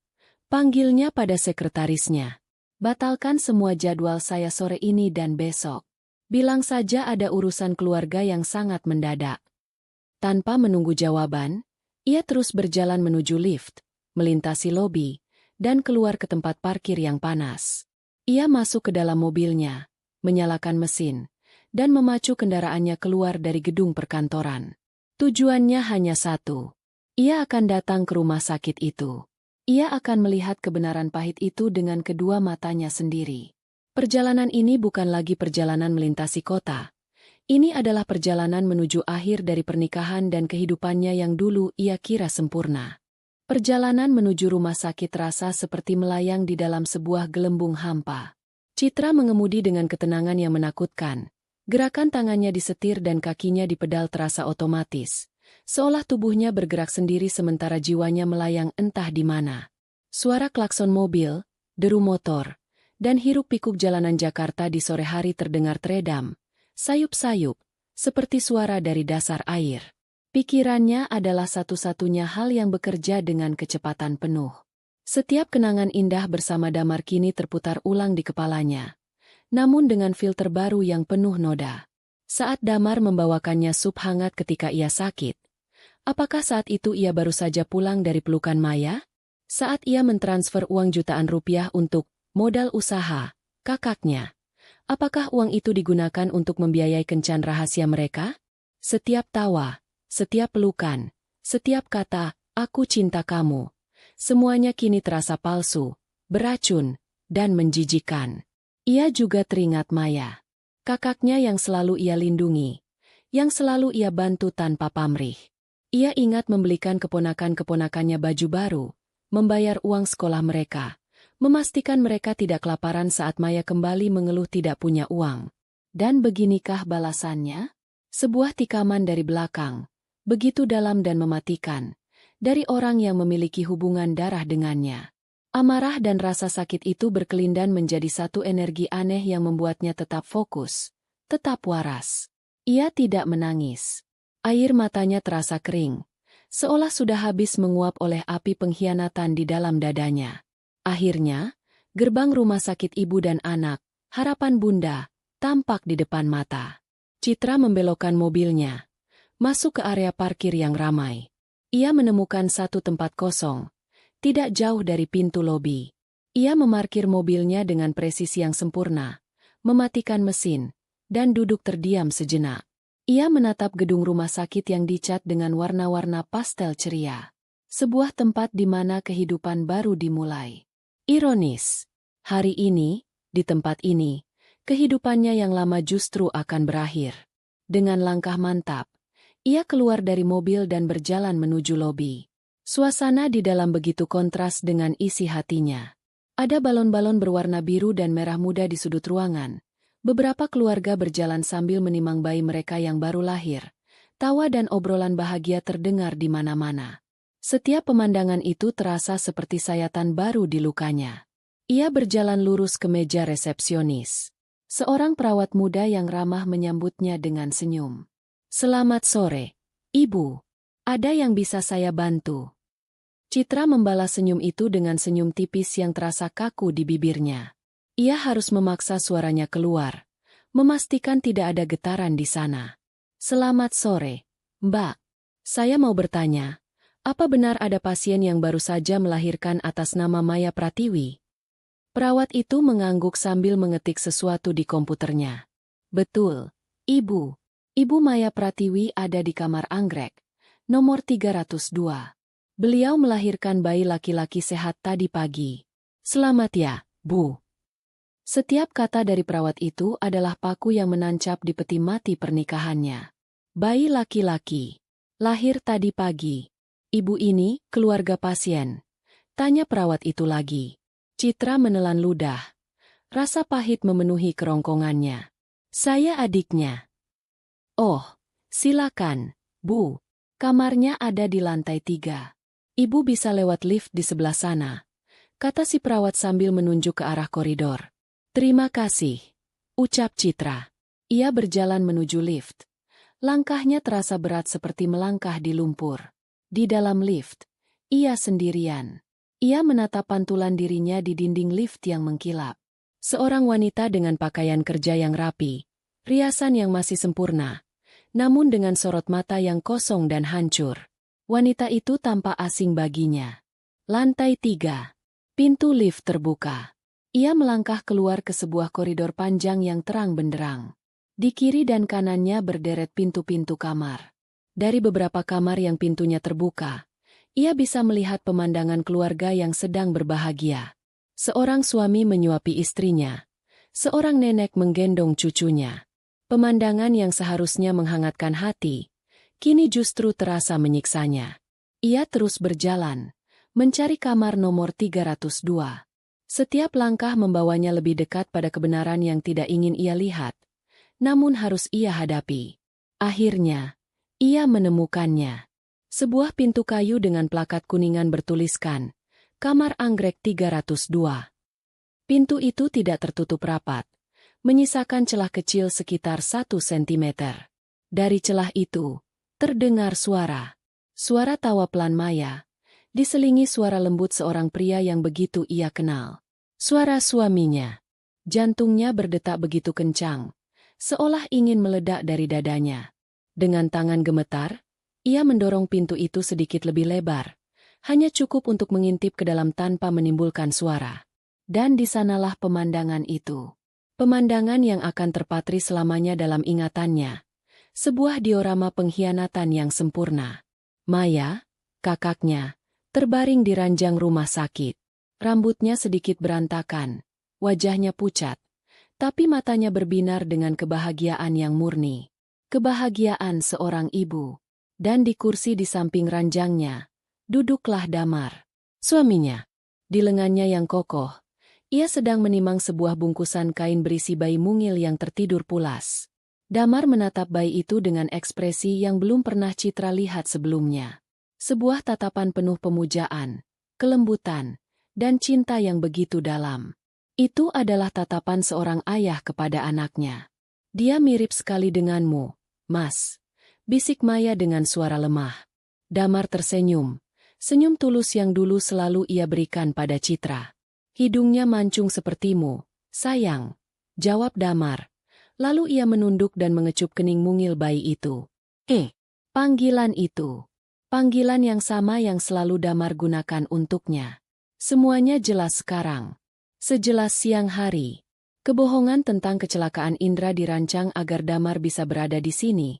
panggilnya pada sekretarisnya. Batalkan semua jadwal saya sore ini dan besok. Bilang saja ada urusan keluarga yang sangat mendadak. Tanpa menunggu jawaban, ia terus berjalan menuju lift, melintasi lobi, dan keluar ke tempat parkir yang panas. Ia masuk ke dalam mobilnya, menyalakan mesin, dan memacu kendaraannya keluar dari gedung perkantoran. Tujuannya hanya satu. Ia akan datang ke rumah sakit itu. Ia akan melihat kebenaran pahit itu dengan kedua matanya sendiri. Perjalanan ini bukan lagi perjalanan melintasi kota. Ini adalah perjalanan menuju akhir dari pernikahan dan kehidupannya yang dulu ia kira sempurna. Perjalanan menuju rumah sakit terasa seperti melayang di dalam sebuah gelembung hampa. Citra mengemudi dengan ketenangan yang menakutkan. Gerakan tangannya disetir dan kakinya di pedal terasa otomatis. Seolah tubuhnya bergerak sendiri sementara jiwanya melayang entah di mana. Suara klakson mobil, deru motor, dan hiruk-pikuk jalanan Jakarta di sore hari terdengar teredam, sayup-sayup, seperti suara dari dasar air. Pikirannya adalah satu-satunya hal yang bekerja dengan kecepatan penuh. Setiap kenangan indah bersama Damar kini terputar ulang di kepalanya. Namun dengan filter baru yang penuh noda. Saat Damar membawakannya sup hangat ketika ia sakit. Apakah saat itu ia baru saja pulang dari pelukan Maya? Saat ia mentransfer uang jutaan rupiah untuk modal usaha kakaknya. Apakah uang itu digunakan untuk membiayai kencan rahasia mereka? Setiap tawa, setiap pelukan, setiap kata, "Aku cinta kamu." Semuanya kini terasa palsu, beracun, dan menjijikan. Ia juga teringat Maya. Kakaknya yang selalu ia lindungi, yang selalu ia bantu tanpa pamrih. Ia ingat membelikan keponakan-keponakannya baju baru, membayar uang sekolah mereka, memastikan mereka tidak kelaparan saat Maya kembali mengeluh tidak punya uang. Dan beginikah balasannya? Sebuah tikaman dari belakang, begitu dalam dan mematikan, dari orang yang memiliki hubungan darah dengannya. Amarah dan rasa sakit itu berkelindan menjadi satu energi aneh yang membuatnya tetap fokus, tetap waras. Ia tidak menangis. Air matanya terasa kering, seolah sudah habis menguap oleh api pengkhianatan di dalam dadanya. Akhirnya, gerbang rumah sakit ibu dan anak, harapan bunda, tampak di depan mata. Citra membelokkan mobilnya, masuk ke area parkir yang ramai. Ia menemukan satu tempat kosong, tidak jauh dari pintu lobi. Ia memarkir mobilnya dengan presisi yang sempurna, mematikan mesin, dan duduk terdiam sejenak. Ia menatap gedung rumah sakit yang dicat dengan warna-warna pastel ceria. Sebuah tempat di mana kehidupan baru dimulai. Ironis, hari ini, di tempat ini, kehidupannya yang lama justru akan berakhir. Dengan langkah mantap, ia keluar dari mobil dan berjalan menuju lobi. Suasana di dalam begitu kontras dengan isi hatinya. Ada balon-balon berwarna biru dan merah muda di sudut ruangan. Beberapa keluarga berjalan sambil menimang bayi mereka yang baru lahir. Tawa dan obrolan bahagia terdengar di mana-mana. Setiap pemandangan itu terasa seperti sayatan baru di lukanya. Ia berjalan lurus ke meja resepsionis. Seorang perawat muda yang ramah menyambutnya dengan senyum. "Selamat sore, Ibu. Ada yang bisa saya bantu?" Citra membalas senyum itu dengan senyum tipis yang terasa kaku di bibirnya. Ia harus memaksa suaranya keluar, memastikan tidak ada getaran di sana. "Selamat sore, Mbak. Saya mau bertanya, apa benar ada pasien yang baru saja melahirkan atas nama Maya Pratiwi?" Perawat itu mengangguk sambil mengetik sesuatu di komputernya. "Betul, Ibu. Ibu Maya Pratiwi ada di kamar anggrek, nomor 302. Beliau melahirkan bayi laki-laki sehat tadi pagi." "Selamat ya, Bu." Setiap kata dari perawat itu adalah paku yang menancap di peti mati pernikahannya. Bayi laki-laki, lahir tadi pagi. "Ibu ini, keluarga pasien?" tanya perawat itu lagi. Citra menelan ludah. Rasa pahit memenuhi kerongkongannya. "Saya adiknya." "Oh, silakan, Bu. Kamarnya ada di lantai 3. Ibu bisa lewat lift di sebelah sana, kata si perawat sambil menunjuk ke arah koridor. Terima kasih, ucap Citra. Ia berjalan menuju lift. Langkahnya terasa berat seperti melangkah di lumpur. Di dalam lift, ia sendirian. Ia menatap pantulan dirinya di dinding lift yang mengkilap. Seorang wanita dengan pakaian kerja yang rapi, riasan yang masih sempurna, namun dengan sorot mata yang kosong dan hancur. Wanita itu tampak asing baginya. Lantai 3. Pintu lift terbuka. Ia melangkah keluar ke sebuah koridor panjang yang terang benderang. Di kiri dan kanannya berderet pintu-pintu kamar. Dari beberapa kamar yang pintunya terbuka, ia bisa melihat pemandangan keluarga yang sedang berbahagia. Seorang suami menyuapi istrinya. Seorang nenek menggendong cucunya. Pemandangan yang seharusnya menghangatkan hati, kini justru terasa menyiksanya. Ia terus berjalan, mencari kamar nomor 302. Setiap langkah membawanya lebih dekat pada kebenaran yang tidak ingin ia lihat, namun harus ia hadapi. Akhirnya, ia menemukannya. Sebuah pintu kayu dengan plakat kuningan bertuliskan, Kamar Anggrek 302. Pintu itu tidak tertutup rapat, menyisakan celah kecil sekitar 1 sentimeter. Dari celah itu, terdengar suara. Suara tawa pelan Maya, diselingi suara lembut seorang pria yang begitu ia kenal. Suara suaminya. Jantungnya berdetak begitu kencang, seolah ingin meledak dari dadanya. Dengan tangan gemetar, ia mendorong pintu itu sedikit lebih lebar, hanya cukup untuk mengintip ke dalam tanpa menimbulkan suara. Dan di sanalah pemandangan itu. Pemandangan yang akan terpatri selamanya dalam ingatannya. Sebuah diorama pengkhianatan yang sempurna. Maya, kakaknya, terbaring di ranjang rumah sakit. Rambutnya sedikit berantakan, wajahnya pucat, tapi matanya berbinar dengan kebahagiaan yang murni. Kebahagiaan seorang ibu. Dan di kursi di samping ranjangnya, duduklah Damar, suaminya. Di lengannya yang kokoh, ia sedang menimang sebuah bungkusan kain berisi bayi mungil yang tertidur pulas. Damar menatap bayi itu dengan ekspresi yang belum pernah Citra lihat sebelumnya. Sebuah tatapan penuh pemujaan, kelembutan, dan cinta yang begitu dalam. Itu adalah tatapan seorang ayah kepada anaknya. Dia mirip sekali denganmu, Mas, bisik Maya dengan suara lemah. Damar tersenyum, senyum tulus yang dulu selalu ia berikan pada Citra. Hidungnya mancung sepertimu, sayang, jawab Damar. Lalu ia menunduk dan mengecup kening mungil bayi itu. Panggilan itu. Panggilan yang sama yang selalu Damar gunakan untuknya. Semuanya jelas sekarang. Sejelas siang hari. Kebohongan tentang kecelakaan Indra dirancang agar Damar bisa berada di sini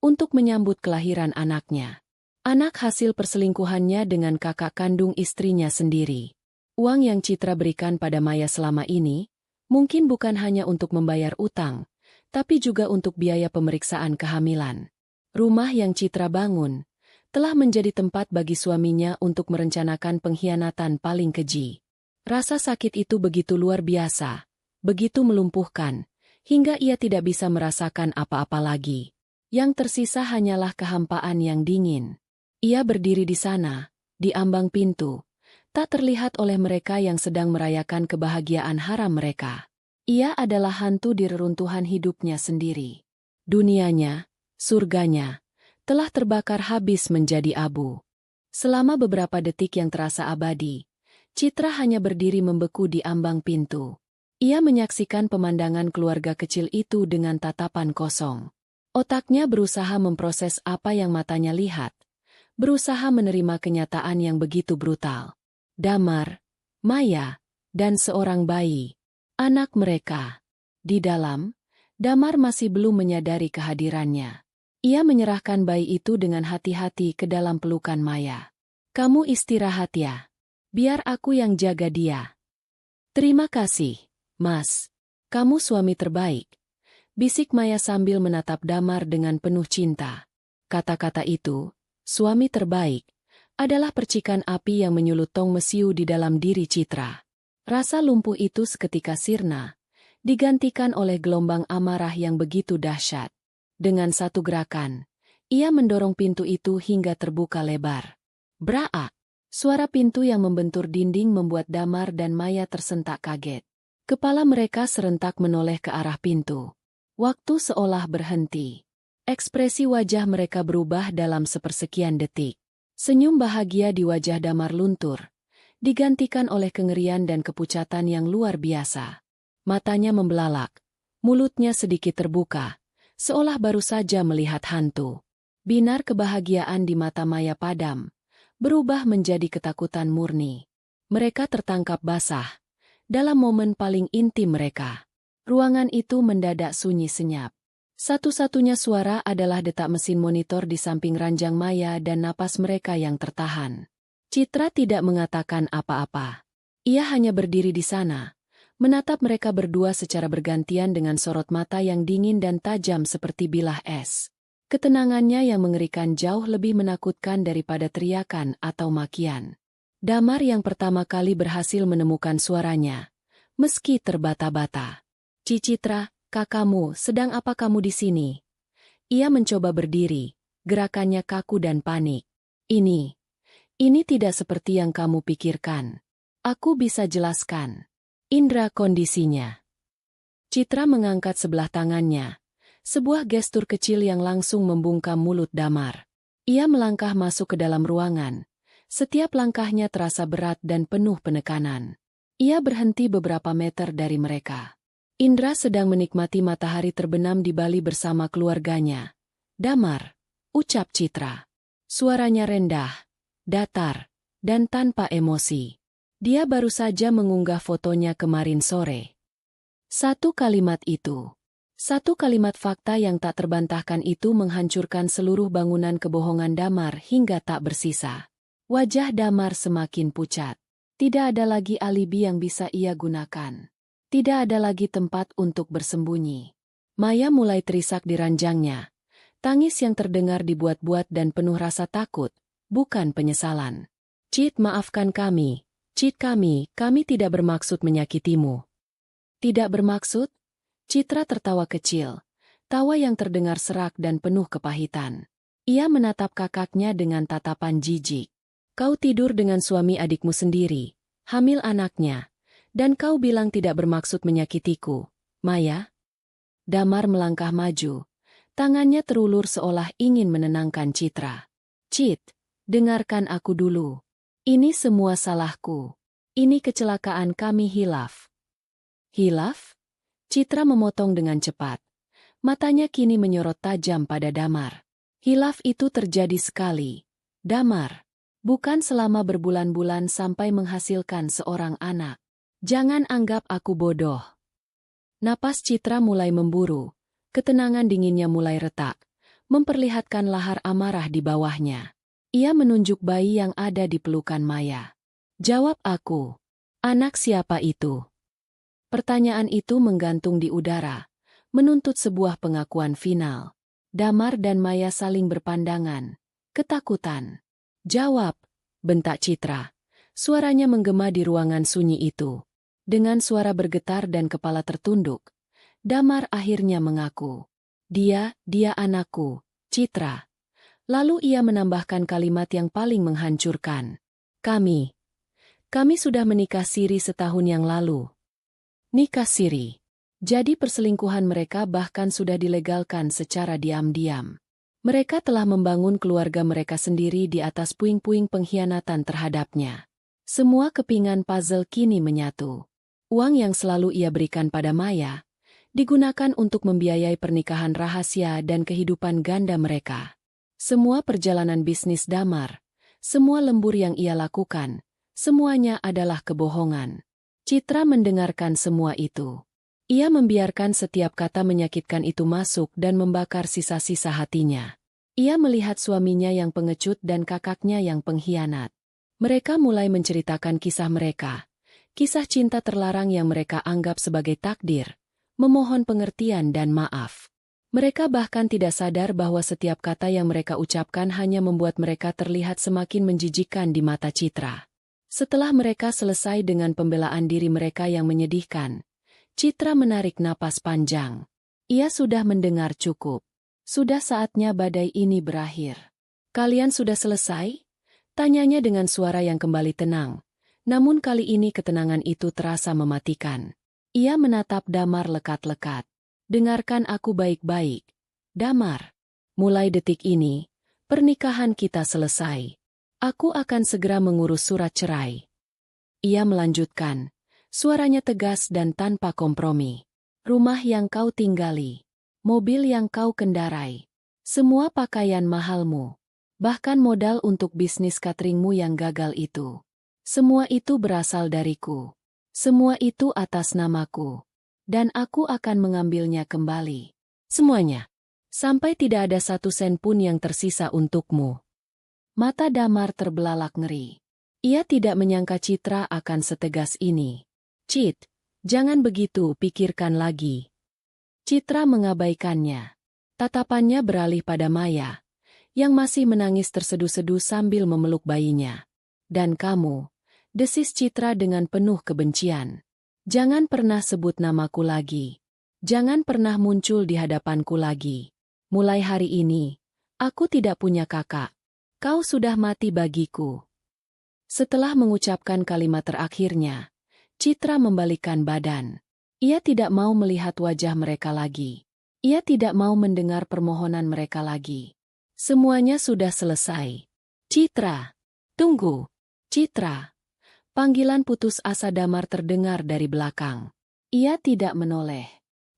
untuk menyambut kelahiran anaknya. Anak hasil perselingkuhannya dengan kakak kandung istrinya sendiri. Uang yang Citra berikan pada Maya selama ini, mungkin bukan hanya untuk membayar utang, tapi juga untuk biaya pemeriksaan kehamilan. Rumah yang Citra bangun telah menjadi tempat bagi suaminya untuk merencanakan pengkhianatan paling keji. Rasa sakit itu begitu luar biasa, begitu melumpuhkan, hingga ia tidak bisa merasakan apa-apa lagi. Yang tersisa hanyalah kehampaan yang dingin. Ia berdiri di sana, di ambang pintu, tak terlihat oleh mereka yang sedang merayakan kebahagiaan haram mereka. Ia adalah hantu di reruntuhan hidupnya sendiri. Dunianya, surganya, telah terbakar habis menjadi abu. Selama beberapa detik yang terasa abadi, Citra hanya berdiri membeku di ambang pintu. Ia menyaksikan pemandangan keluarga kecil itu dengan tatapan kosong. Otaknya berusaha memproses apa yang matanya lihat, berusaha menerima kenyataan yang begitu brutal. Damar, Maya, dan seorang bayi, anak mereka. Di dalam, Damar masih belum menyadari kehadirannya. Ia menyerahkan bayi itu dengan hati-hati ke dalam pelukan Maya. Kamu istirahat ya. Biar aku yang jaga dia. Terima kasih, Mas. Kamu suami terbaik. Bisik Maya sambil menatap Damar dengan penuh cinta. Kata-kata itu, suami terbaik, adalah percikan api yang menyulut tong mesiu di dalam diri Citra. Rasa lumpuh itu seketika sirna, digantikan oleh gelombang amarah yang begitu dahsyat. Dengan satu gerakan, ia mendorong pintu itu hingga terbuka lebar. Braa! Suara pintu yang membentur dinding membuat Damar dan Maya tersentak kaget. Kepala mereka serentak menoleh ke arah pintu. Waktu seolah berhenti. Ekspresi wajah mereka berubah dalam sepersekian detik. Senyum bahagia di wajah Damar luntur, digantikan oleh kengerian dan kepucatan yang luar biasa. Matanya membelalak, mulutnya sedikit terbuka, seolah baru saja melihat hantu. Binar kebahagiaan di mata Maya padam, berubah menjadi ketakutan murni. Mereka tertangkap basah, dalam momen paling intim mereka. Ruangan itu mendadak sunyi senyap. Satu-satunya suara adalah detak mesin monitor di samping ranjang Maya dan napas mereka yang tertahan. Citra tidak mengatakan apa-apa. Ia hanya berdiri di sana, menatap mereka berdua secara bergantian dengan sorot mata yang dingin dan tajam seperti bilah es. Ketenangannya yang mengerikan jauh lebih menakutkan daripada teriakan atau makian. Damar yang pertama kali berhasil menemukan suaranya, meski terbata-bata. Citra, kakakmu, sedang apa kamu di sini? Ia mencoba berdiri, gerakannya kaku dan panik. Ini tidak seperti yang kamu pikirkan. Aku bisa jelaskan. Indra kondisinya. Citra mengangkat sebelah tangannya, sebuah gestur kecil yang langsung membungkam mulut Damar. Ia melangkah masuk ke dalam ruangan. Setiap langkahnya terasa berat dan penuh penekanan. Ia berhenti beberapa meter dari mereka. Indra sedang menikmati matahari terbenam di Bali bersama keluarganya. Damar, ucap Citra. Suaranya rendah, datar, dan tanpa emosi. Dia baru saja mengunggah fotonya kemarin sore. Satu kalimat fakta yang tak terbantahkan itu menghancurkan seluruh bangunan kebohongan Damar hingga tak bersisa. Wajah Damar semakin pucat. Tidak ada lagi alibi yang bisa ia gunakan. Tidak ada lagi tempat untuk bersembunyi. Maya mulai terisak di ranjangnya. Tangis yang terdengar dibuat-buat dan penuh rasa takut, bukan penyesalan. Cit, maafkan kami. Cit, kami tidak bermaksud menyakitimu. Tidak bermaksud? Citra tertawa kecil. Tawa yang terdengar serak dan penuh kepahitan. Ia menatap kakaknya dengan tatapan jijik. Kau tidur dengan suami adikmu sendiri, hamil anaknya. Dan kau bilang tidak bermaksud menyakitiku, Maya? Damar melangkah maju. Tangannya terulur seolah ingin menenangkan Citra. Cit, dengarkan aku dulu. Ini semua salahku. Ini kecelakaan kami hilaf. Hilaf? Citra memotong dengan cepat. Matanya kini menyorot tajam pada Damar. Hilaf itu terjadi sekali. Damar. Bukan selama berbulan-bulan sampai menghasilkan seorang anak. Jangan anggap aku bodoh. Napas Citra mulai memburu. Ketenangan dinginnya mulai retak, memperlihatkan lahar amarah di bawahnya. Ia menunjuk bayi yang ada di pelukan Maya. Jawab aku. Anak siapa itu? Pertanyaan itu menggantung di udara, menuntut sebuah pengakuan final. Damar dan Maya saling berpandangan. Ketakutan. Jawab, bentak Citra. Suaranya menggema di ruangan sunyi itu. Dengan suara bergetar dan kepala tertunduk, Damar akhirnya mengaku. Dia anakku, Citra. Lalu ia menambahkan kalimat yang paling menghancurkan. Kami sudah menikah siri setahun yang lalu. Nikah siri. Jadi perselingkuhan mereka bahkan sudah dilegalkan secara diam-diam. Mereka telah membangun keluarga mereka sendiri di atas puing-puing pengkhianatan terhadapnya. Semua kepingan puzzle kini menyatu. Uang yang selalu ia berikan pada Maya, digunakan untuk membiayai pernikahan rahasia dan kehidupan ganda mereka. Semua perjalanan bisnis Damar, semua lembur yang ia lakukan, semuanya adalah kebohongan. Citra mendengarkan semua itu. Ia membiarkan setiap kata menyakitkan itu masuk dan membakar sisa-sisa hatinya. Ia melihat suaminya yang pengecut dan kakaknya yang pengkhianat. Mereka mulai menceritakan kisah mereka. Kisah cinta terlarang yang mereka anggap sebagai takdir, memohon pengertian dan maaf. Mereka bahkan tidak sadar bahwa setiap kata yang mereka ucapkan hanya membuat mereka terlihat semakin menjijikkan di mata Citra. Setelah mereka selesai dengan pembelaan diri mereka yang menyedihkan, Citra menarik napas panjang. Ia sudah mendengar cukup. Sudah saatnya badai ini berakhir. Kalian sudah selesai? Tanyanya dengan suara yang kembali tenang. Namun kali ini ketenangan itu terasa mematikan. Ia menatap Damar lekat-lekat. Dengarkan aku baik-baik. Damar. Mulai detik ini, pernikahan kita selesai. Aku akan segera mengurus surat cerai. Ia melanjutkan. Suaranya tegas dan tanpa kompromi. Rumah yang kau tinggali. Mobil yang kau kendarai. Semua pakaian mahalmu. Bahkan modal untuk bisnis cateringmu yang gagal itu. Semua itu berasal dariku. Semua itu atas namaku. Dan aku akan mengambilnya kembali. Semuanya. Sampai tidak ada satu sen pun yang tersisa untukmu. Mata Damar terbelalak ngeri. Ia tidak menyangka Citra akan setegas ini. Cit, jangan begitu, pikirkan lagi. Citra mengabaikannya. Tatapannya beralih pada Maya, yang masih menangis terseduh-seduh sambil memeluk bayinya. Dan kamu, desis Citra dengan penuh kebencian. Jangan pernah sebut namaku lagi. Jangan pernah muncul di hadapanku lagi. Mulai hari ini, aku tidak punya kakak. Kau sudah mati bagiku. Setelah mengucapkan kalimat terakhirnya, Citra membalikkan badan. Ia tidak mau melihat wajah mereka lagi. Ia tidak mau mendengar permohonan mereka lagi. Semuanya sudah selesai. Citra! Tunggu! Citra! Panggilan putus asa Damar terdengar dari belakang. Ia tidak menoleh.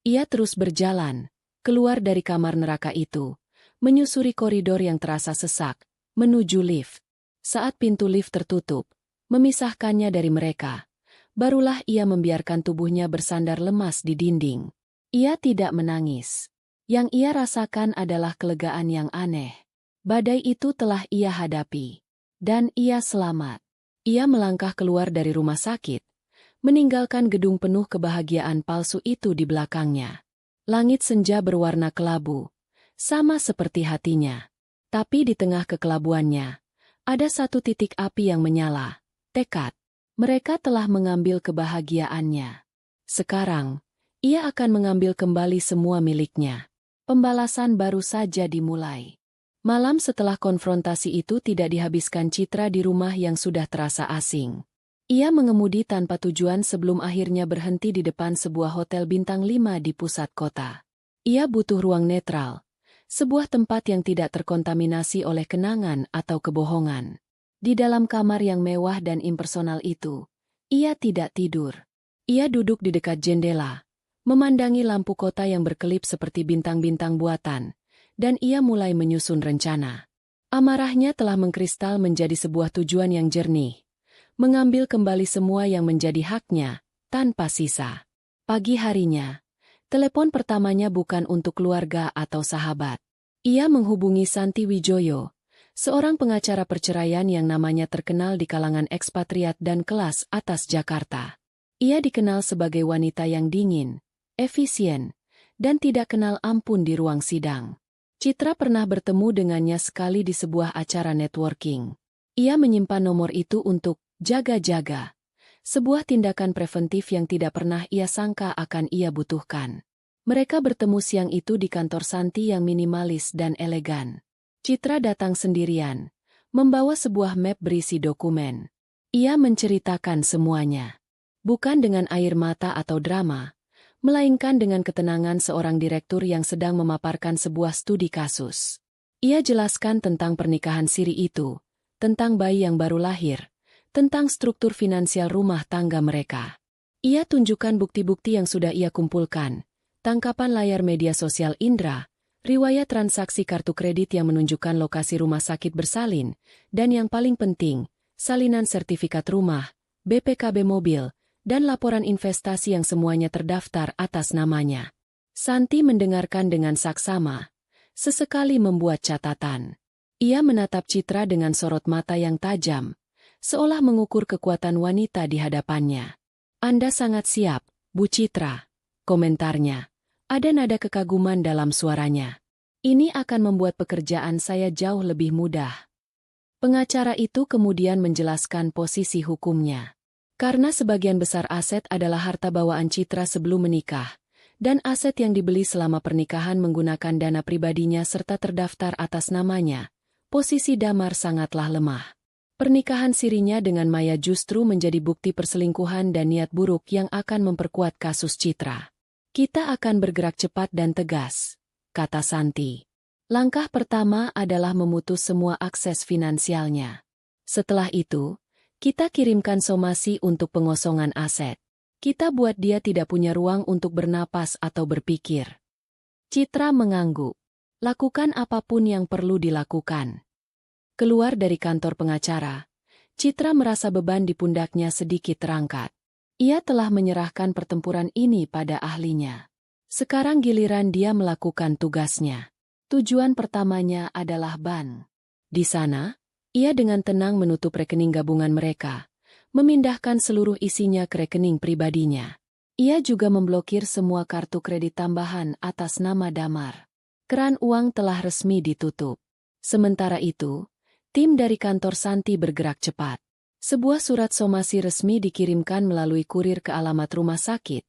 Ia terus berjalan, keluar dari kamar neraka itu, menyusuri koridor yang terasa sesak, menuju lift. Saat pintu lift tertutup, memisahkannya dari mereka, barulah ia membiarkan tubuhnya bersandar lemas di dinding. Ia tidak menangis. Yang ia rasakan adalah kelegaan yang aneh. Badai itu telah ia hadapi. Dan ia selamat. Ia melangkah keluar dari rumah sakit, meninggalkan gedung penuh kebahagiaan palsu itu di belakangnya. Langit senja berwarna kelabu, sama seperti hatinya. Tapi di tengah kekelabuannya, ada satu titik api yang menyala, tekad. Mereka telah mengambil kebahagiaannya. Sekarang, ia akan mengambil kembali semua miliknya. Pembalasan baru saja dimulai. Malam setelah konfrontasi itu tidak dihabiskan Citra di rumah yang sudah terasa asing. Ia mengemudi tanpa tujuan sebelum akhirnya berhenti di depan sebuah hotel bintang 5 di pusat kota. Ia butuh ruang netral, sebuah tempat yang tidak terkontaminasi oleh kenangan atau kebohongan. Di dalam kamar yang mewah dan impersonal itu, ia tidak tidur. Ia duduk di dekat jendela, memandangi lampu kota yang berkelip seperti bintang-bintang buatan, dan ia mulai menyusun rencana. Amarahnya telah mengkristal menjadi sebuah tujuan yang jernih, mengambil kembali semua yang menjadi haknya, tanpa sisa. Pagi harinya, telepon pertamanya bukan untuk keluarga atau sahabat. Ia menghubungi Santi Wijoyo, seorang pengacara perceraian yang namanya terkenal di kalangan ekspatriat dan kelas atas Jakarta. Ia dikenal sebagai wanita yang dingin, efisien, dan tidak kenal ampun di ruang sidang. Citra pernah bertemu dengannya sekali di sebuah acara networking. Ia menyimpan nomor itu untuk jaga-jaga, sebuah tindakan preventif yang tidak pernah ia sangka akan ia butuhkan. Mereka bertemu siang itu di kantor Santi yang minimalis dan elegan. Citra datang sendirian, membawa sebuah map berisi dokumen. Ia menceritakan semuanya. Bukan dengan air mata atau drama, melainkan dengan ketenangan seorang direktur yang sedang memaparkan sebuah studi kasus. Ia jelaskan tentang pernikahan siri itu, tentang bayi yang baru lahir, tentang struktur finansial rumah tangga mereka. Ia tunjukkan bukti-bukti yang sudah ia kumpulkan, tangkapan layar media sosial Indra, riwayat transaksi kartu kredit yang menunjukkan lokasi rumah sakit bersalin, dan yang paling penting, salinan sertifikat rumah, BPKB mobil, dan laporan investasi yang semuanya terdaftar atas namanya. Santi mendengarkan dengan saksama, sesekali membuat catatan. Ia menatap Citra dengan sorot mata yang tajam, seolah mengukur kekuatan wanita di hadapannya. Anda sangat siap, Bu Citra, komentarnya. Ada nada kekaguman dalam suaranya. Ini akan membuat pekerjaan saya jauh lebih mudah. Pengacara itu kemudian menjelaskan posisi hukumnya. Karena sebagian besar aset adalah harta bawaan Citra sebelum menikah, dan aset yang dibeli selama pernikahan menggunakan dana pribadinya serta terdaftar atas namanya, posisi Damar sangatlah lemah. Pernikahan sirinya dengan Maya justru menjadi bukti perselingkuhan dan niat buruk yang akan memperkuat kasus Citra. Kita akan bergerak cepat dan tegas, kata Santi. Langkah pertama adalah memutus semua akses finansialnya. Setelah itu, kita kirimkan somasi untuk pengosongan aset. Kita buat dia tidak punya ruang untuk bernapas atau berpikir. Citra mengangguk. Lakukan apapun yang perlu dilakukan. Keluar dari kantor pengacara, Citra merasa beban di pundaknya sedikit terangkat. Ia telah menyerahkan pertempuran ini pada ahlinya. Sekarang giliran dia melakukan tugasnya. Tujuan pertamanya adalah bank. Di sana, ia dengan tenang menutup rekening gabungan mereka, memindahkan seluruh isinya ke rekening pribadinya. Ia juga memblokir semua kartu kredit tambahan atas nama Damar. Keran uang telah resmi ditutup. Sementara itu, tim dari kantor Santi bergerak cepat. Sebuah surat somasi resmi dikirimkan melalui kurir ke alamat rumah sakit,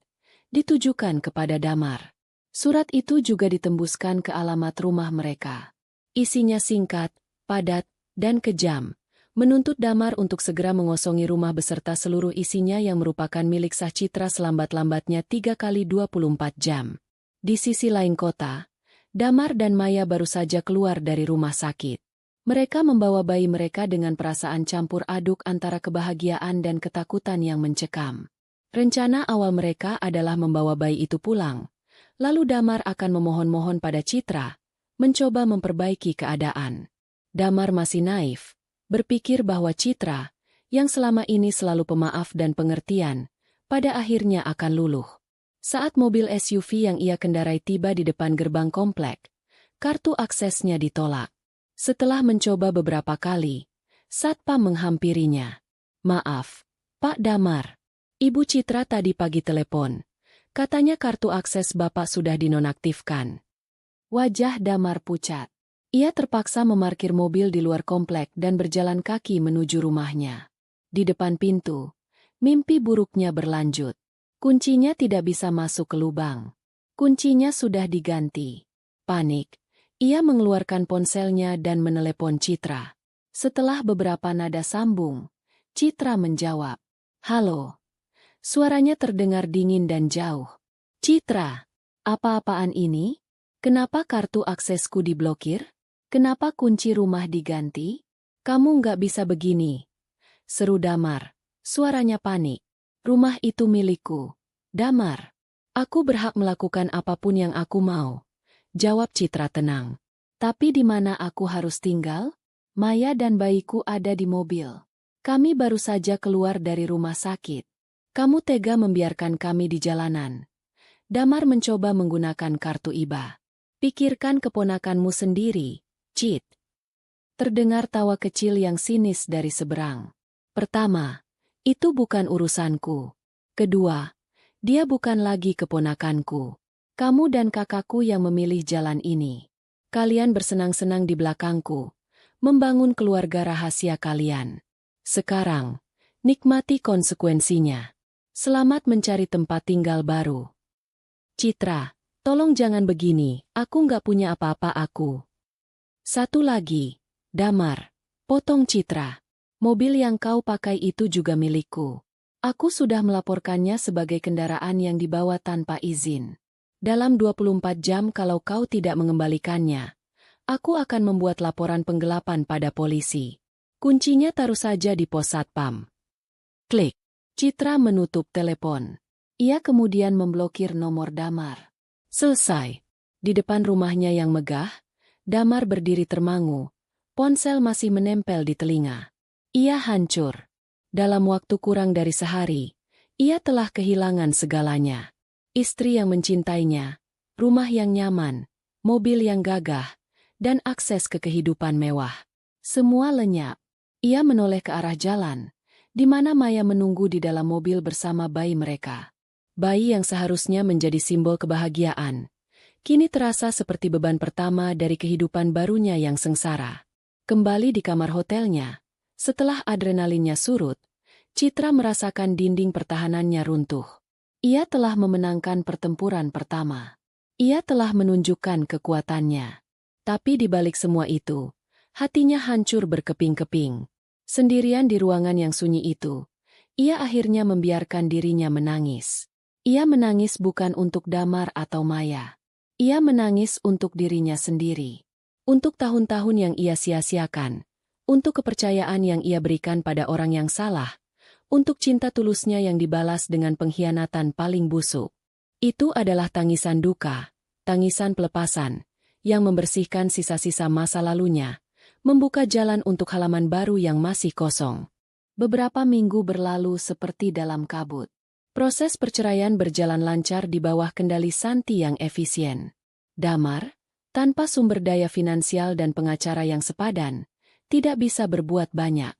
ditujukan kepada Damar. Surat itu juga ditembuskan ke alamat rumah mereka. Isinya singkat, padat, dan kejam, menuntut Damar untuk segera mengosongi rumah beserta seluruh isinya yang merupakan milik sah Citra selambat-lambatnya 3 kali 24 jam. Di sisi lain kota, Damar dan Maya baru saja keluar dari rumah sakit. Mereka membawa bayi mereka dengan perasaan campur aduk antara kebahagiaan dan ketakutan yang mencekam. Rencana awal mereka adalah membawa bayi itu pulang. Lalu Damar akan memohon-mohon pada Citra, mencoba memperbaiki keadaan. Damar masih naif, berpikir bahwa Citra, yang selama ini selalu pemaaf dan pengertian, pada akhirnya akan luluh. Saat mobil SUV yang ia kendarai tiba di depan gerbang komplek, kartu aksesnya ditolak. Setelah mencoba beberapa kali, Satpam menghampirinya. "Maaf, Pak Damar. Ibu Citra tadi pagi telepon. Katanya kartu akses Bapak sudah dinonaktifkan." Wajah Damar pucat. Ia terpaksa memarkir mobil di luar komplek dan berjalan kaki menuju rumahnya. Di depan pintu, mimpi buruknya berlanjut. Kuncinya tidak bisa masuk ke lubang. Kuncinya sudah diganti. Panik. Ia mengeluarkan ponselnya dan menelepon Citra. Setelah beberapa nada sambung, Citra menjawab. "Halo." Suaranya terdengar dingin dan jauh. "Citra, apa-apaan ini? Kenapa kartu aksesku diblokir? Kenapa kunci rumah diganti? Kamu nggak bisa begini," seru Damar. Suaranya panik. "Rumah itu milikku, Damar. Aku berhak melakukan apapun yang aku mau," jawab Citra tenang. "Tapi di mana aku harus tinggal? Maya dan bayiku ada di mobil. Kami baru saja keluar dari rumah sakit. Kamu tega membiarkan kami di jalanan." Damar mencoba menggunakan kartu IBA. "Pikirkan keponakanmu sendiri, Cit." Terdengar tawa kecil yang sinis dari seberang. "Pertama, itu bukan urusanku. Kedua, dia bukan lagi keponakanku. Kamu dan kakakku yang memilih jalan ini. Kalian bersenang-senang di belakangku, membangun keluarga rahasia kalian. Sekarang, nikmati konsekuensinya. Selamat mencari tempat tinggal baru." "Citra, tolong jangan begini, aku nggak punya apa-apa aku." "Satu lagi, Damar," potong Citra. "Mobil yang kau pakai itu juga milikku. Aku sudah melaporkannya sebagai kendaraan yang dibawa tanpa izin. Dalam 24 jam kalau kau tidak mengembalikannya, aku akan membuat laporan penggelapan pada polisi. Kuncinya taruh saja di pos Satpam." Klik. Citra menutup telepon. Ia kemudian memblokir nomor Damar. Selesai. Di depan rumahnya yang megah, Damar berdiri termangu. Ponsel masih menempel di telinga. Ia hancur. Dalam waktu kurang dari sehari, ia telah kehilangan segalanya. Istri yang mencintainya, rumah yang nyaman, mobil yang gagah, dan akses ke kehidupan mewah. Semua lenyap. Ia menoleh ke arah jalan, di mana Maya menunggu di dalam mobil bersama bayi mereka. Bayi yang seharusnya menjadi simbol kebahagiaan, kini terasa seperti beban pertama dari kehidupan barunya yang sengsara. Kembali di kamar hotelnya, setelah adrenalinnya surut, Citra merasakan dinding pertahanannya runtuh. Ia telah memenangkan pertempuran pertama. Ia telah menunjukkan kekuatannya. Tapi di balik semua itu, hatinya hancur berkeping-keping. Sendirian di ruangan yang sunyi itu, ia akhirnya membiarkan dirinya menangis. Ia menangis bukan untuk Damar atau Maya. Ia menangis untuk dirinya sendiri. Untuk tahun-tahun yang ia sia-siakan. Untuk kepercayaan yang ia berikan pada orang yang salah. Untuk cinta tulusnya yang dibalas dengan pengkhianatan paling busuk. Itu adalah tangisan duka, tangisan pelepasan, yang membersihkan sisa-sisa masa lalunya, membuka jalan untuk halaman baru yang masih kosong. Beberapa minggu berlalu seperti dalam kabut. Proses perceraian berjalan lancar di bawah kendali Santi yang efisien. Damar, tanpa sumber daya finansial dan pengacara yang sepadan, tidak bisa berbuat banyak.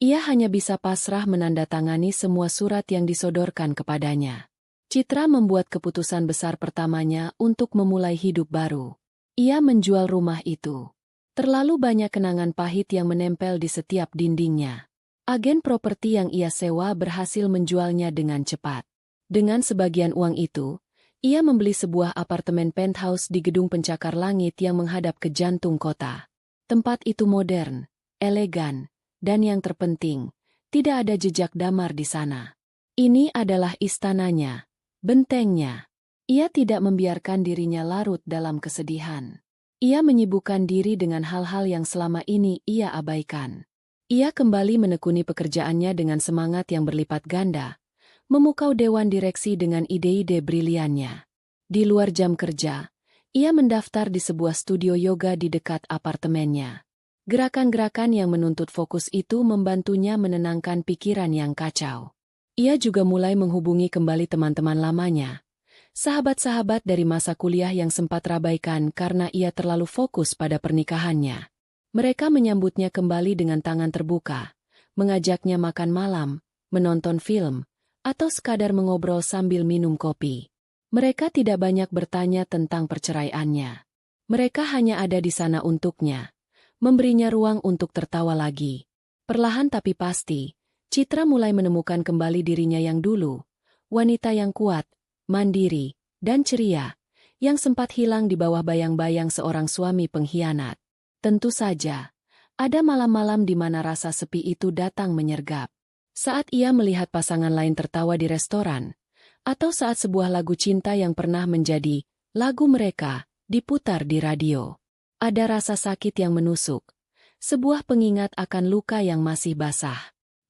Ia hanya bisa pasrah menandatangani semua surat yang disodorkan kepadanya. Citra membuat keputusan besar pertamanya untuk memulai hidup baru. Ia menjual rumah itu. Terlalu banyak kenangan pahit yang menempel di setiap dindingnya. Agen properti yang ia sewa berhasil menjualnya dengan cepat. Dengan sebagian uang itu, ia membeli sebuah apartemen penthouse di gedung pencakar langit yang menghadap ke jantung kota. Tempat itu modern, elegan, dan yang terpenting, tidak ada jejak Damar di sana. Ini adalah istananya, bentengnya. Ia tidak membiarkan dirinya larut dalam kesedihan. Ia menyibukkan diri dengan hal-hal yang selama ini ia abaikan. Ia kembali menekuni pekerjaannya dengan semangat yang berlipat ganda, memukau dewan direksi dengan ide-ide briliannya. Di luar jam kerja, ia mendaftar di sebuah studio yoga di dekat apartemennya. Gerakan-gerakan yang menuntut fokus itu membantunya menenangkan pikiran yang kacau. Ia juga mulai menghubungi kembali teman-teman lamanya, sahabat-sahabat dari masa kuliah yang sempat terabaikan karena ia terlalu fokus pada pernikahannya. Mereka menyambutnya kembali dengan tangan terbuka, mengajaknya makan malam, menonton film, atau sekadar mengobrol sambil minum kopi. Mereka tidak banyak bertanya tentang perceraiannya. Mereka hanya ada di sana untuknya, memberinya ruang untuk tertawa lagi. Perlahan tapi pasti, Citra mulai menemukan kembali dirinya yang dulu, wanita yang kuat, mandiri, dan ceria, yang sempat hilang di bawah bayang-bayang seorang suami pengkhianat. Tentu saja, ada malam-malam di mana rasa sepi itu datang menyergap. Saat ia melihat pasangan lain tertawa di restoran, atau saat sebuah lagu cinta yang pernah menjadi lagu mereka diputar di radio. Ada rasa sakit yang menusuk, sebuah pengingat akan luka yang masih basah.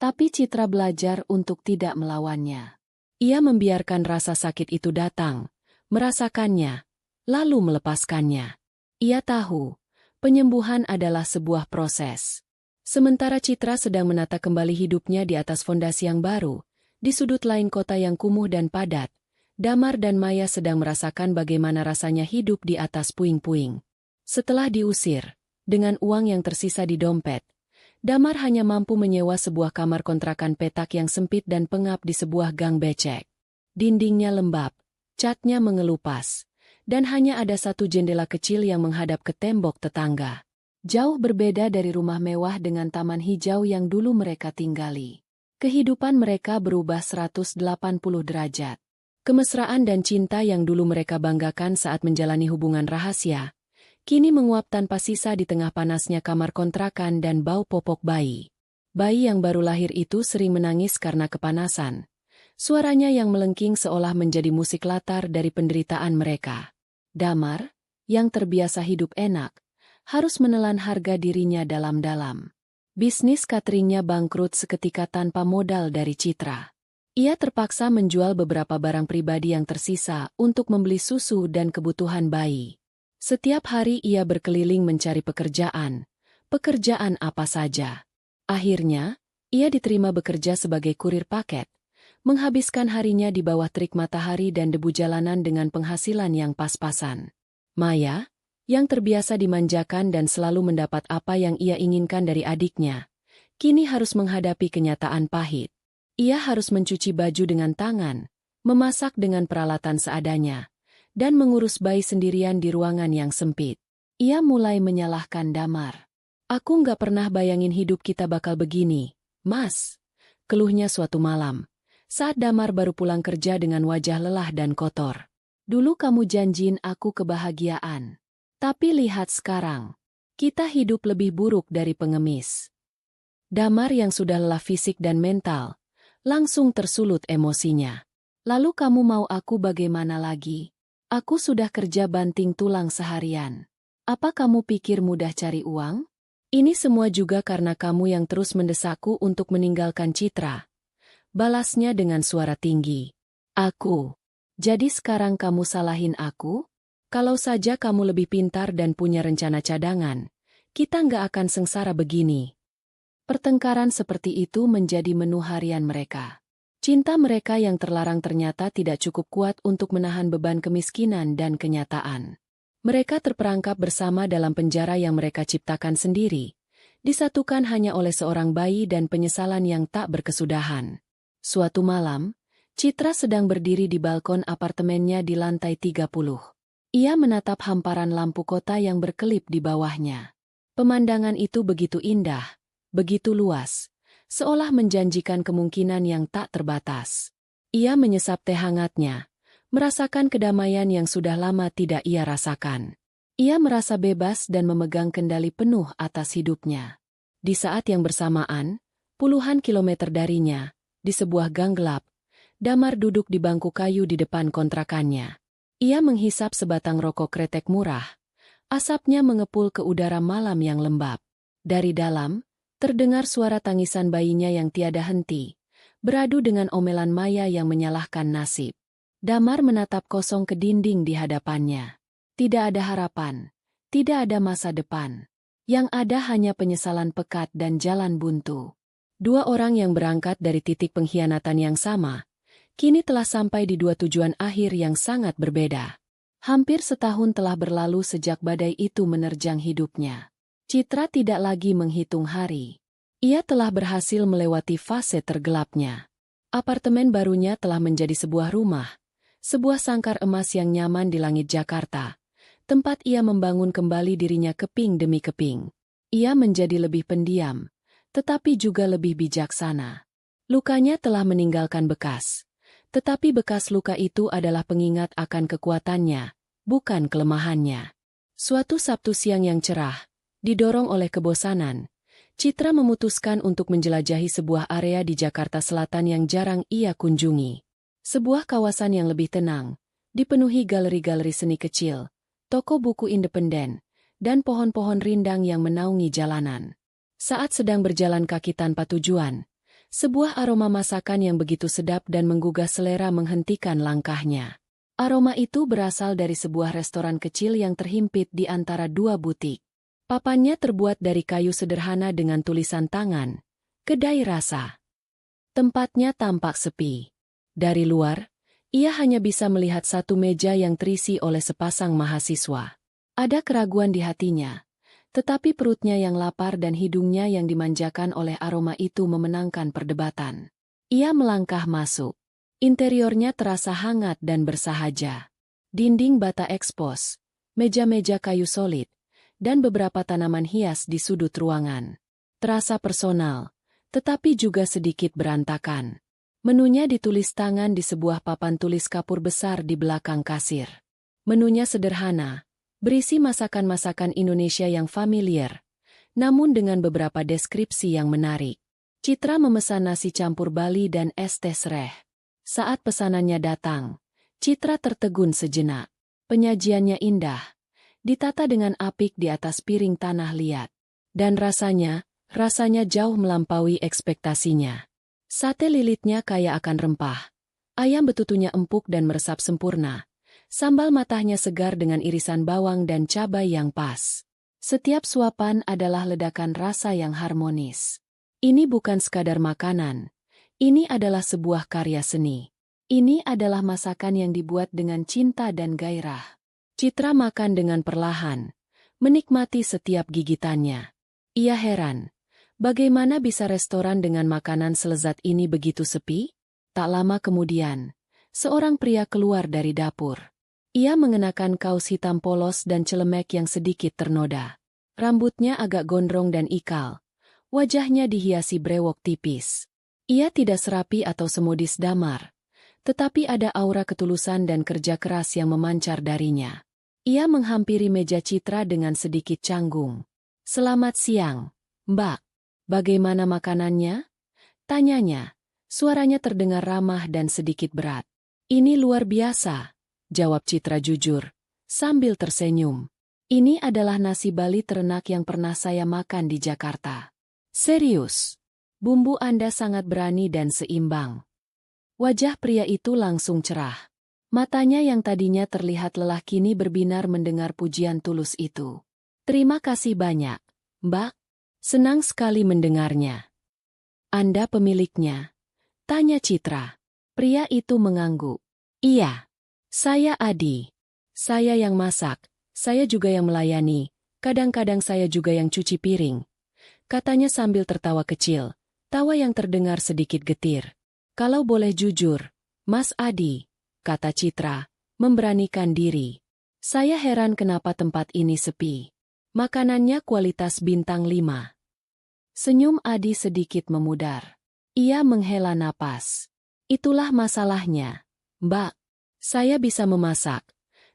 Tapi Citra belajar untuk tidak melawannya. Ia membiarkan rasa sakit itu datang, merasakannya, lalu melepaskannya. Ia tahu, penyembuhan adalah sebuah proses. Sementara Citra sedang menata kembali hidupnya di atas fondasi yang baru, di sudut lain kota yang kumuh dan padat, Damar dan Maya sedang merasakan bagaimana rasanya hidup di atas puing-puing. Setelah diusir, dengan uang yang tersisa di dompet, Damar hanya mampu menyewa sebuah kamar kontrakan petak yang sempit dan pengap di sebuah gang becek. Dindingnya lembab, catnya mengelupas, dan hanya ada satu jendela kecil yang menghadap ke tembok tetangga. Jauh berbeda dari rumah mewah dengan taman hijau yang dulu mereka tinggali. Kehidupan mereka berubah 180 derajat. Kemesraan dan cinta yang dulu mereka banggakan saat menjalani hubungan rahasia, kini menguap tanpa sisa di tengah panasnya kamar kontrakan dan bau popok bayi. Bayi yang baru lahir itu sering menangis karena kepanasan. Suaranya yang melengking seolah menjadi musik latar dari penderitaan mereka. Damar, yang terbiasa hidup enak, harus menelan harga dirinya dalam-dalam. Bisnis cateringnya bangkrut seketika tanpa modal dari Citra. Ia terpaksa menjual beberapa barang pribadi yang tersisa untuk membeli susu dan kebutuhan bayi. Setiap hari ia berkeliling mencari pekerjaan apa saja. Akhirnya, ia diterima bekerja sebagai kurir paket, menghabiskan harinya di bawah terik matahari dan debu jalanan dengan penghasilan yang pas-pasan. Maya, yang terbiasa dimanjakan dan selalu mendapat apa yang ia inginkan dari adiknya, kini harus menghadapi kenyataan pahit. Ia harus mencuci baju dengan tangan, memasak dengan peralatan seadanya, dan mengurus bayi sendirian di ruangan yang sempit. Ia mulai menyalahkan Damar. "Aku nggak pernah bayangin hidup kita bakal begini, Mas," keluhnya suatu malam, saat Damar baru pulang kerja dengan wajah lelah dan kotor. "Dulu kamu janjiin aku kebahagiaan. Tapi lihat sekarang, kita hidup lebih buruk dari pengemis." Damar yang sudah lelah fisik dan mental, langsung tersulut emosinya. Lalu kamu mau aku bagaimana lagi? Aku sudah kerja banting tulang seharian. Apa kamu pikir mudah cari uang? Ini semua juga karena kamu yang terus mendesakku untuk meninggalkan Citra. Balasnya dengan suara tinggi. Aku. Jadi sekarang kamu salahin aku? Kalau saja kamu lebih pintar dan punya rencana cadangan, kita nggak akan sengsara begini. Pertengkaran seperti itu menjadi menu harian mereka. Cinta mereka yang terlarang ternyata tidak cukup kuat untuk menahan beban kemiskinan dan kenyataan. Mereka terperangkap bersama dalam penjara yang mereka ciptakan sendiri, disatukan hanya oleh seorang bayi dan penyesalan yang tak berkesudahan. Suatu malam, Citra sedang berdiri di balkon apartemennya di lantai 30. Ia menatap hamparan lampu kota yang berkelip di bawahnya. Pemandangan itu begitu indah, begitu luas, seolah menjanjikan kemungkinan yang tak terbatas. Ia menyesap teh hangatnya, merasakan kedamaian yang sudah lama tidak ia rasakan. Ia merasa bebas dan memegang kendali penuh atas hidupnya. Di saat yang bersamaan, puluhan kilometer darinya, di sebuah gang gelap, Damar duduk di bangku kayu di depan kontrakannya. Ia menghisap sebatang rokok kretek murah. Asapnya mengepul ke udara malam yang lembab. Dari dalam, terdengar suara tangisan bayinya yang tiada henti, beradu dengan omelan Maya yang menyalahkan nasib. Damar menatap kosong ke dinding di hadapannya. Tidak ada harapan, tidak ada masa depan. Yang ada hanya penyesalan pekat dan jalan buntu. Dua orang yang berangkat dari titik pengkhianatan yang sama, kini telah sampai di dua tujuan akhir yang sangat berbeda. Hampir setahun telah berlalu sejak badai itu menerjang hidupnya. Citra tidak lagi menghitung hari. Ia telah berhasil melewati fase tergelapnya. Apartemen barunya telah menjadi sebuah rumah, sebuah sangkar emas yang nyaman di langit Jakarta, tempat ia membangun kembali dirinya keping demi keping. Ia menjadi lebih pendiam, tetapi juga lebih bijaksana. Lukanya telah meninggalkan bekas, tetapi bekas luka itu adalah pengingat akan kekuatannya, bukan kelemahannya. Suatu Sabtu siang yang cerah, didorong oleh kebosanan, Citra memutuskan untuk menjelajahi sebuah area di Jakarta Selatan yang jarang ia kunjungi. Sebuah kawasan yang lebih tenang, dipenuhi galeri-galeri seni kecil, toko buku independen, dan pohon-pohon rindang yang menaungi jalanan. Saat sedang berjalan kaki tanpa tujuan, sebuah aroma masakan yang begitu sedap dan menggugah selera menghentikan langkahnya. Aroma itu berasal dari sebuah restoran kecil yang terhimpit di antara dua butik. Papannya terbuat dari kayu sederhana dengan tulisan tangan, "Kedai Rasa". Tempatnya tampak sepi. Dari luar, ia hanya bisa melihat satu meja yang terisi oleh sepasang mahasiswa. Ada keraguan di hatinya, tetapi perutnya yang lapar dan hidungnya yang dimanjakan oleh aroma itu memenangkan perdebatan. Ia melangkah masuk. Interiornya terasa hangat dan bersahaja. Dinding bata ekspos, meja-meja kayu solid, dan beberapa tanaman hias di sudut ruangan. Terasa personal, tetapi juga sedikit berantakan. Menunya ditulis tangan di sebuah papan tulis kapur besar di belakang kasir. Menunya sederhana, berisi masakan-masakan Indonesia yang familiar, namun dengan beberapa deskripsi yang menarik. Citra memesan nasi campur Bali dan es teh sereh. Saat pesanannya datang, Citra tertegun sejenak. Penyajiannya indah, ditata dengan apik di atas piring tanah liat. Dan rasanya jauh melampaui ekspektasinya. Sate lilitnya kaya akan rempah. Ayam betutunya empuk dan meresap sempurna. Sambal matahnya segar dengan irisan bawang dan cabai yang pas. Setiap suapan adalah ledakan rasa yang harmonis. Ini bukan sekadar makanan. Ini adalah sebuah karya seni. Ini adalah masakan yang dibuat dengan cinta dan gairah. Citra makan dengan perlahan, menikmati setiap gigitannya. Ia heran, bagaimana bisa restoran dengan makanan selezat ini begitu sepi? Tak lama kemudian, seorang pria keluar dari dapur. Ia mengenakan kaos hitam polos dan celemek yang sedikit ternoda. Rambutnya agak gondrong dan ikal. Wajahnya dihiasi brewok tipis. Ia tidak serapi atau semodis Damar, tetapi ada aura ketulusan dan kerja keras yang memancar darinya. Ia menghampiri meja Citra dengan sedikit canggung. "Selamat siang, Mbak." Bagaimana makanannya? Tanyanya. Suaranya terdengar ramah dan sedikit berat. Ini luar biasa, jawab Citra jujur, sambil tersenyum. Ini adalah nasi Bali terenak yang pernah saya makan di Jakarta. Serius? Bumbu Anda sangat berani dan seimbang. Wajah pria itu langsung cerah. Matanya yang tadinya terlihat lelah kini berbinar mendengar pujian tulus itu. Terima kasih banyak, Mbak. Senang sekali mendengarnya. Anda pemiliknya? Tanya Citra. Pria itu mengangguk. Iya. Saya Adi. Saya yang masak, saya juga yang melayani, kadang-kadang saya juga yang cuci piring. Katanya sambil tertawa kecil, tawa yang terdengar sedikit getir. Kalau boleh jujur, Mas Adi, kata Citra, memberanikan diri. Saya heran kenapa tempat ini sepi. Makanannya kualitas bintang 5. Senyum Adi sedikit memudar. Ia menghela napas. Itulah masalahnya, Mbak. Saya bisa memasak,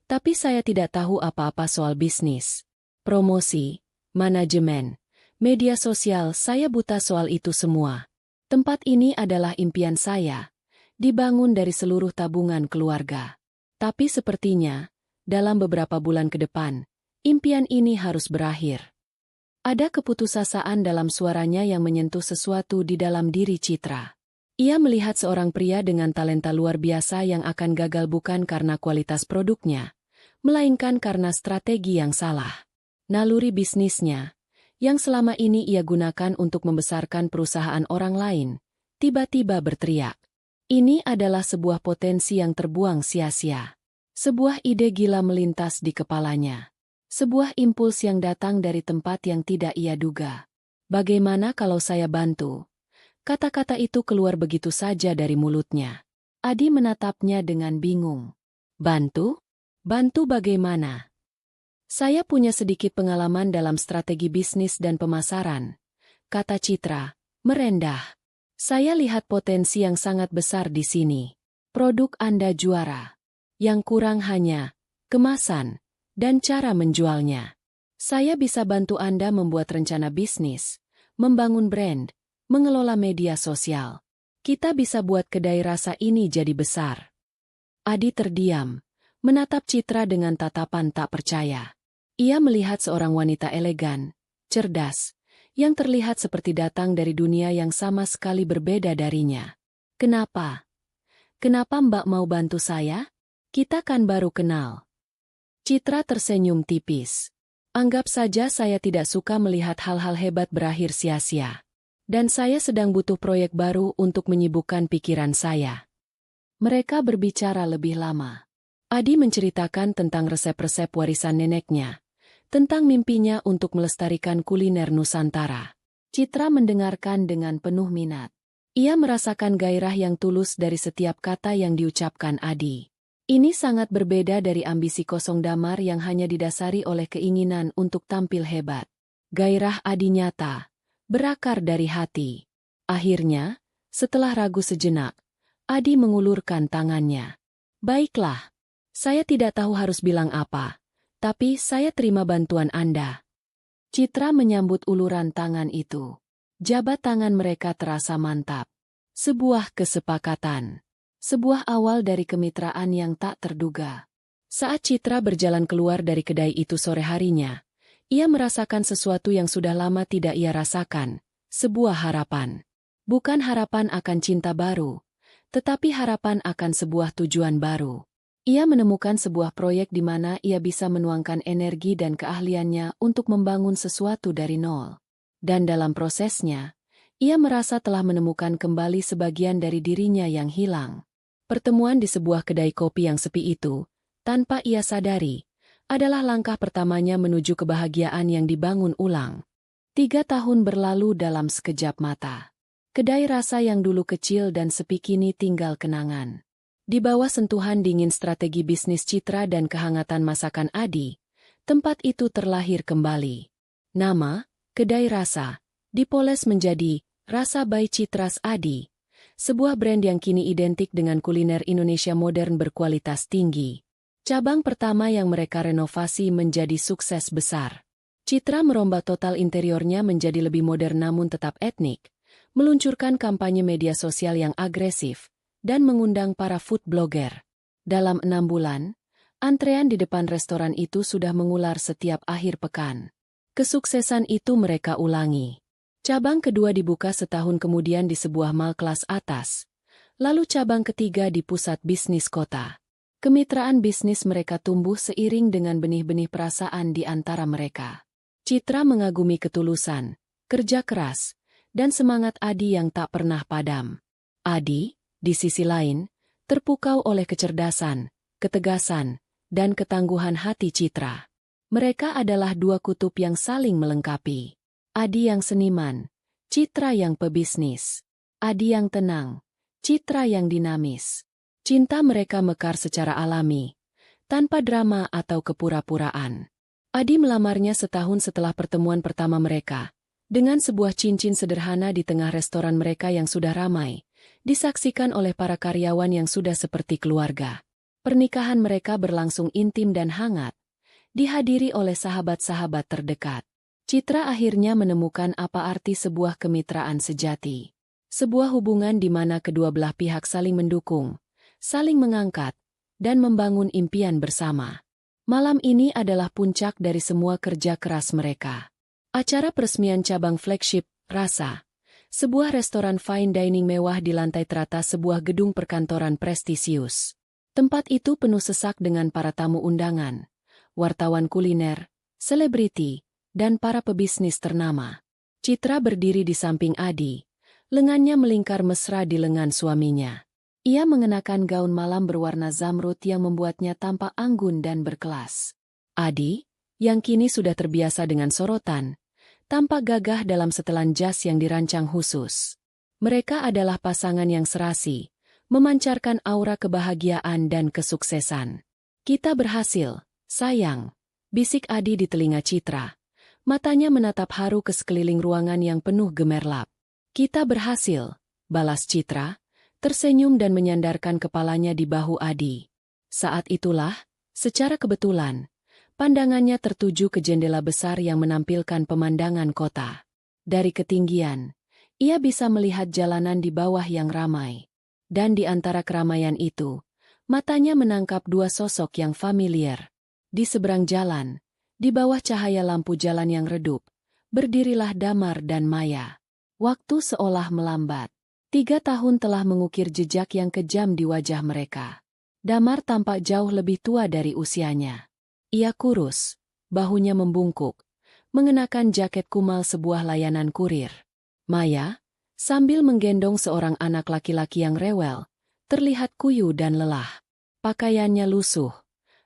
tapi saya tidak tahu apa-apa soal bisnis, promosi, manajemen, media sosial. Saya buta soal itu semua. Tempat ini adalah impian saya, dibangun dari seluruh tabungan keluarga. Tapi sepertinya, dalam beberapa bulan ke depan, impian ini harus berakhir. Ada keputusasaan dalam suaranya yang menyentuh sesuatu di dalam diri Citra. Ia melihat seorang pria dengan talenta luar biasa yang akan gagal bukan karena kualitas produknya, melainkan karena strategi yang salah. Naluri bisnisnya, yang selama ini ia gunakan untuk membesarkan perusahaan orang lain, tiba-tiba berteriak. Ini adalah sebuah potensi yang terbuang sia-sia. Sebuah ide gila melintas di kepalanya. Sebuah impuls yang datang dari tempat yang tidak ia duga. Bagaimana kalau saya bantu? Kata-kata itu keluar begitu saja dari mulutnya. Adi menatapnya dengan bingung. Bantu? Bantu bagaimana? Saya punya sedikit pengalaman dalam strategi bisnis dan pemasaran, kata Citra, merendah. Saya lihat potensi yang sangat besar di sini. Produk Anda juara. Yang kurang hanya kemasan dan cara menjualnya. Saya bisa bantu Anda membuat rencana bisnis, membangun brand, mengelola media sosial. Kita bisa buat kedai rasa ini jadi besar. Adi terdiam, menatap Citra dengan tatapan tak percaya. Ia melihat seorang wanita elegan, cerdas, yang terlihat seperti datang dari dunia yang sama sekali berbeda darinya. Kenapa? Kenapa Mbak mau bantu saya? Kita kan baru kenal. Citra tersenyum tipis. Anggap saja saya tidak suka melihat hal-hal hebat berakhir sia-sia. Dan saya sedang butuh proyek baru untuk menyibukkan pikiran saya. Mereka berbicara lebih lama. Adi menceritakan tentang resep-resep warisan neneknya, tentang mimpinya untuk melestarikan kuliner Nusantara. Citra mendengarkan dengan penuh minat. Ia merasakan gairah yang tulus dari setiap kata yang diucapkan Adi. Ini sangat berbeda dari ambisi kosong damar yang hanya didasari oleh keinginan untuk tampil hebat. Gairah Adi nyata, berakar dari hati. Akhirnya, setelah ragu sejenak, Adi mengulurkan tangannya. Baiklah, saya tidak tahu harus bilang apa, tapi saya terima bantuan Anda. Citra menyambut uluran tangan itu. Jabat tangan mereka terasa mantap. Sebuah kesepakatan. Sebuah awal dari kemitraan yang tak terduga. Saat Citra berjalan keluar dari kedai itu sore harinya, ia merasakan sesuatu yang sudah lama tidak ia rasakan, sebuah harapan. Bukan harapan akan cinta baru, tetapi harapan akan sebuah tujuan baru. Ia menemukan sebuah proyek di mana ia bisa menuangkan energi dan keahliannya untuk membangun sesuatu dari nol. Dan dalam prosesnya, ia merasa telah menemukan kembali sebagian dari dirinya yang hilang. Pertemuan di sebuah kedai kopi yang sepi itu, tanpa ia sadari, adalah langkah pertamanya menuju kebahagiaan yang dibangun ulang. 3 tahun berlalu dalam sekejap mata. Kedai rasa yang dulu kecil dan sepi kini tinggal kenangan. Di bawah sentuhan dingin strategi bisnis Citra dan kehangatan masakan Adi, tempat itu terlahir kembali. Nama, Kedai Rasa, dipoles menjadi Rasa by Citras Adi. Sebuah brand yang kini identik dengan kuliner Indonesia modern berkualitas tinggi. Cabang pertama yang mereka renovasi menjadi sukses besar. Citra merombak total interiornya menjadi lebih modern namun tetap etnik, meluncurkan kampanye media sosial yang agresif, dan mengundang para food blogger. Dalam 6 bulan, antrean di depan restoran itu sudah mengular setiap akhir pekan. Kesuksesan itu mereka ulangi. Cabang kedua dibuka setahun kemudian di sebuah mall kelas atas, lalu cabang ketiga di pusat bisnis kota. Kemitraan bisnis mereka tumbuh seiring dengan benih-benih perasaan di antara mereka. Citra mengagumi ketulusan, kerja keras, dan semangat Adi yang tak pernah padam. Adi, di sisi lain, terpukau oleh kecerdasan, ketegasan, dan ketangguhan hati Citra. Mereka adalah dua kutub yang saling melengkapi. Adi yang seniman, Citra yang pebisnis. Adi yang tenang, Citra yang dinamis. Cinta mereka mekar secara alami, tanpa drama atau kepura-puraan. Adi melamarnya setahun setelah pertemuan pertama mereka, dengan sebuah cincin sederhana di tengah restoran mereka yang sudah ramai, disaksikan oleh para karyawan yang sudah seperti keluarga. Pernikahan mereka berlangsung intim dan hangat, dihadiri oleh sahabat-sahabat terdekat. Citra akhirnya menemukan apa arti sebuah kemitraan sejati. Sebuah hubungan di mana kedua belah pihak saling mendukung, saling mengangkat, dan membangun impian bersama. Malam ini adalah puncak dari semua kerja keras mereka. Acara peresmian cabang flagship, Rasa, sebuah restoran fine dining mewah di lantai teratas sebuah gedung perkantoran prestisius. Tempat itu penuh sesak dengan para tamu undangan, wartawan kuliner, selebriti, dan para pebisnis ternama. Citra berdiri di samping Adi, lengannya melingkar mesra di lengan suaminya. Ia mengenakan gaun malam berwarna zamrud yang membuatnya tampak anggun dan berkelas. Adi, yang kini sudah terbiasa dengan sorotan, tampak gagah dalam setelan jas yang dirancang khusus. Mereka adalah pasangan yang serasi, memancarkan aura kebahagiaan dan kesuksesan. Kita berhasil, sayang, bisik Adi di telinga Citra. Matanya menatap haru ke sekeliling ruangan yang penuh gemerlap. Kita berhasil, balas Citra, tersenyum dan menyandarkan kepalanya di bahu Adi. Saat itulah, secara kebetulan, pandangannya tertuju ke jendela besar yang menampilkan pemandangan kota. Dari ketinggian, ia bisa melihat jalanan di bawah yang ramai. Dan di antara keramaian itu, matanya menangkap dua sosok yang familiar. Di seberang jalan, di bawah cahaya lampu jalan yang redup, berdirilah Damar dan Maya. Waktu seolah melambat. 3 tahun telah mengukir jejak yang kejam di wajah mereka. Damar tampak jauh lebih tua dari usianya. Ia kurus, bahunya membungkuk, mengenakan jaket kumal sebuah layanan kurir. Maya, sambil menggendong seorang anak laki-laki yang rewel, terlihat kuyu dan lelah. Pakaiannya lusuh,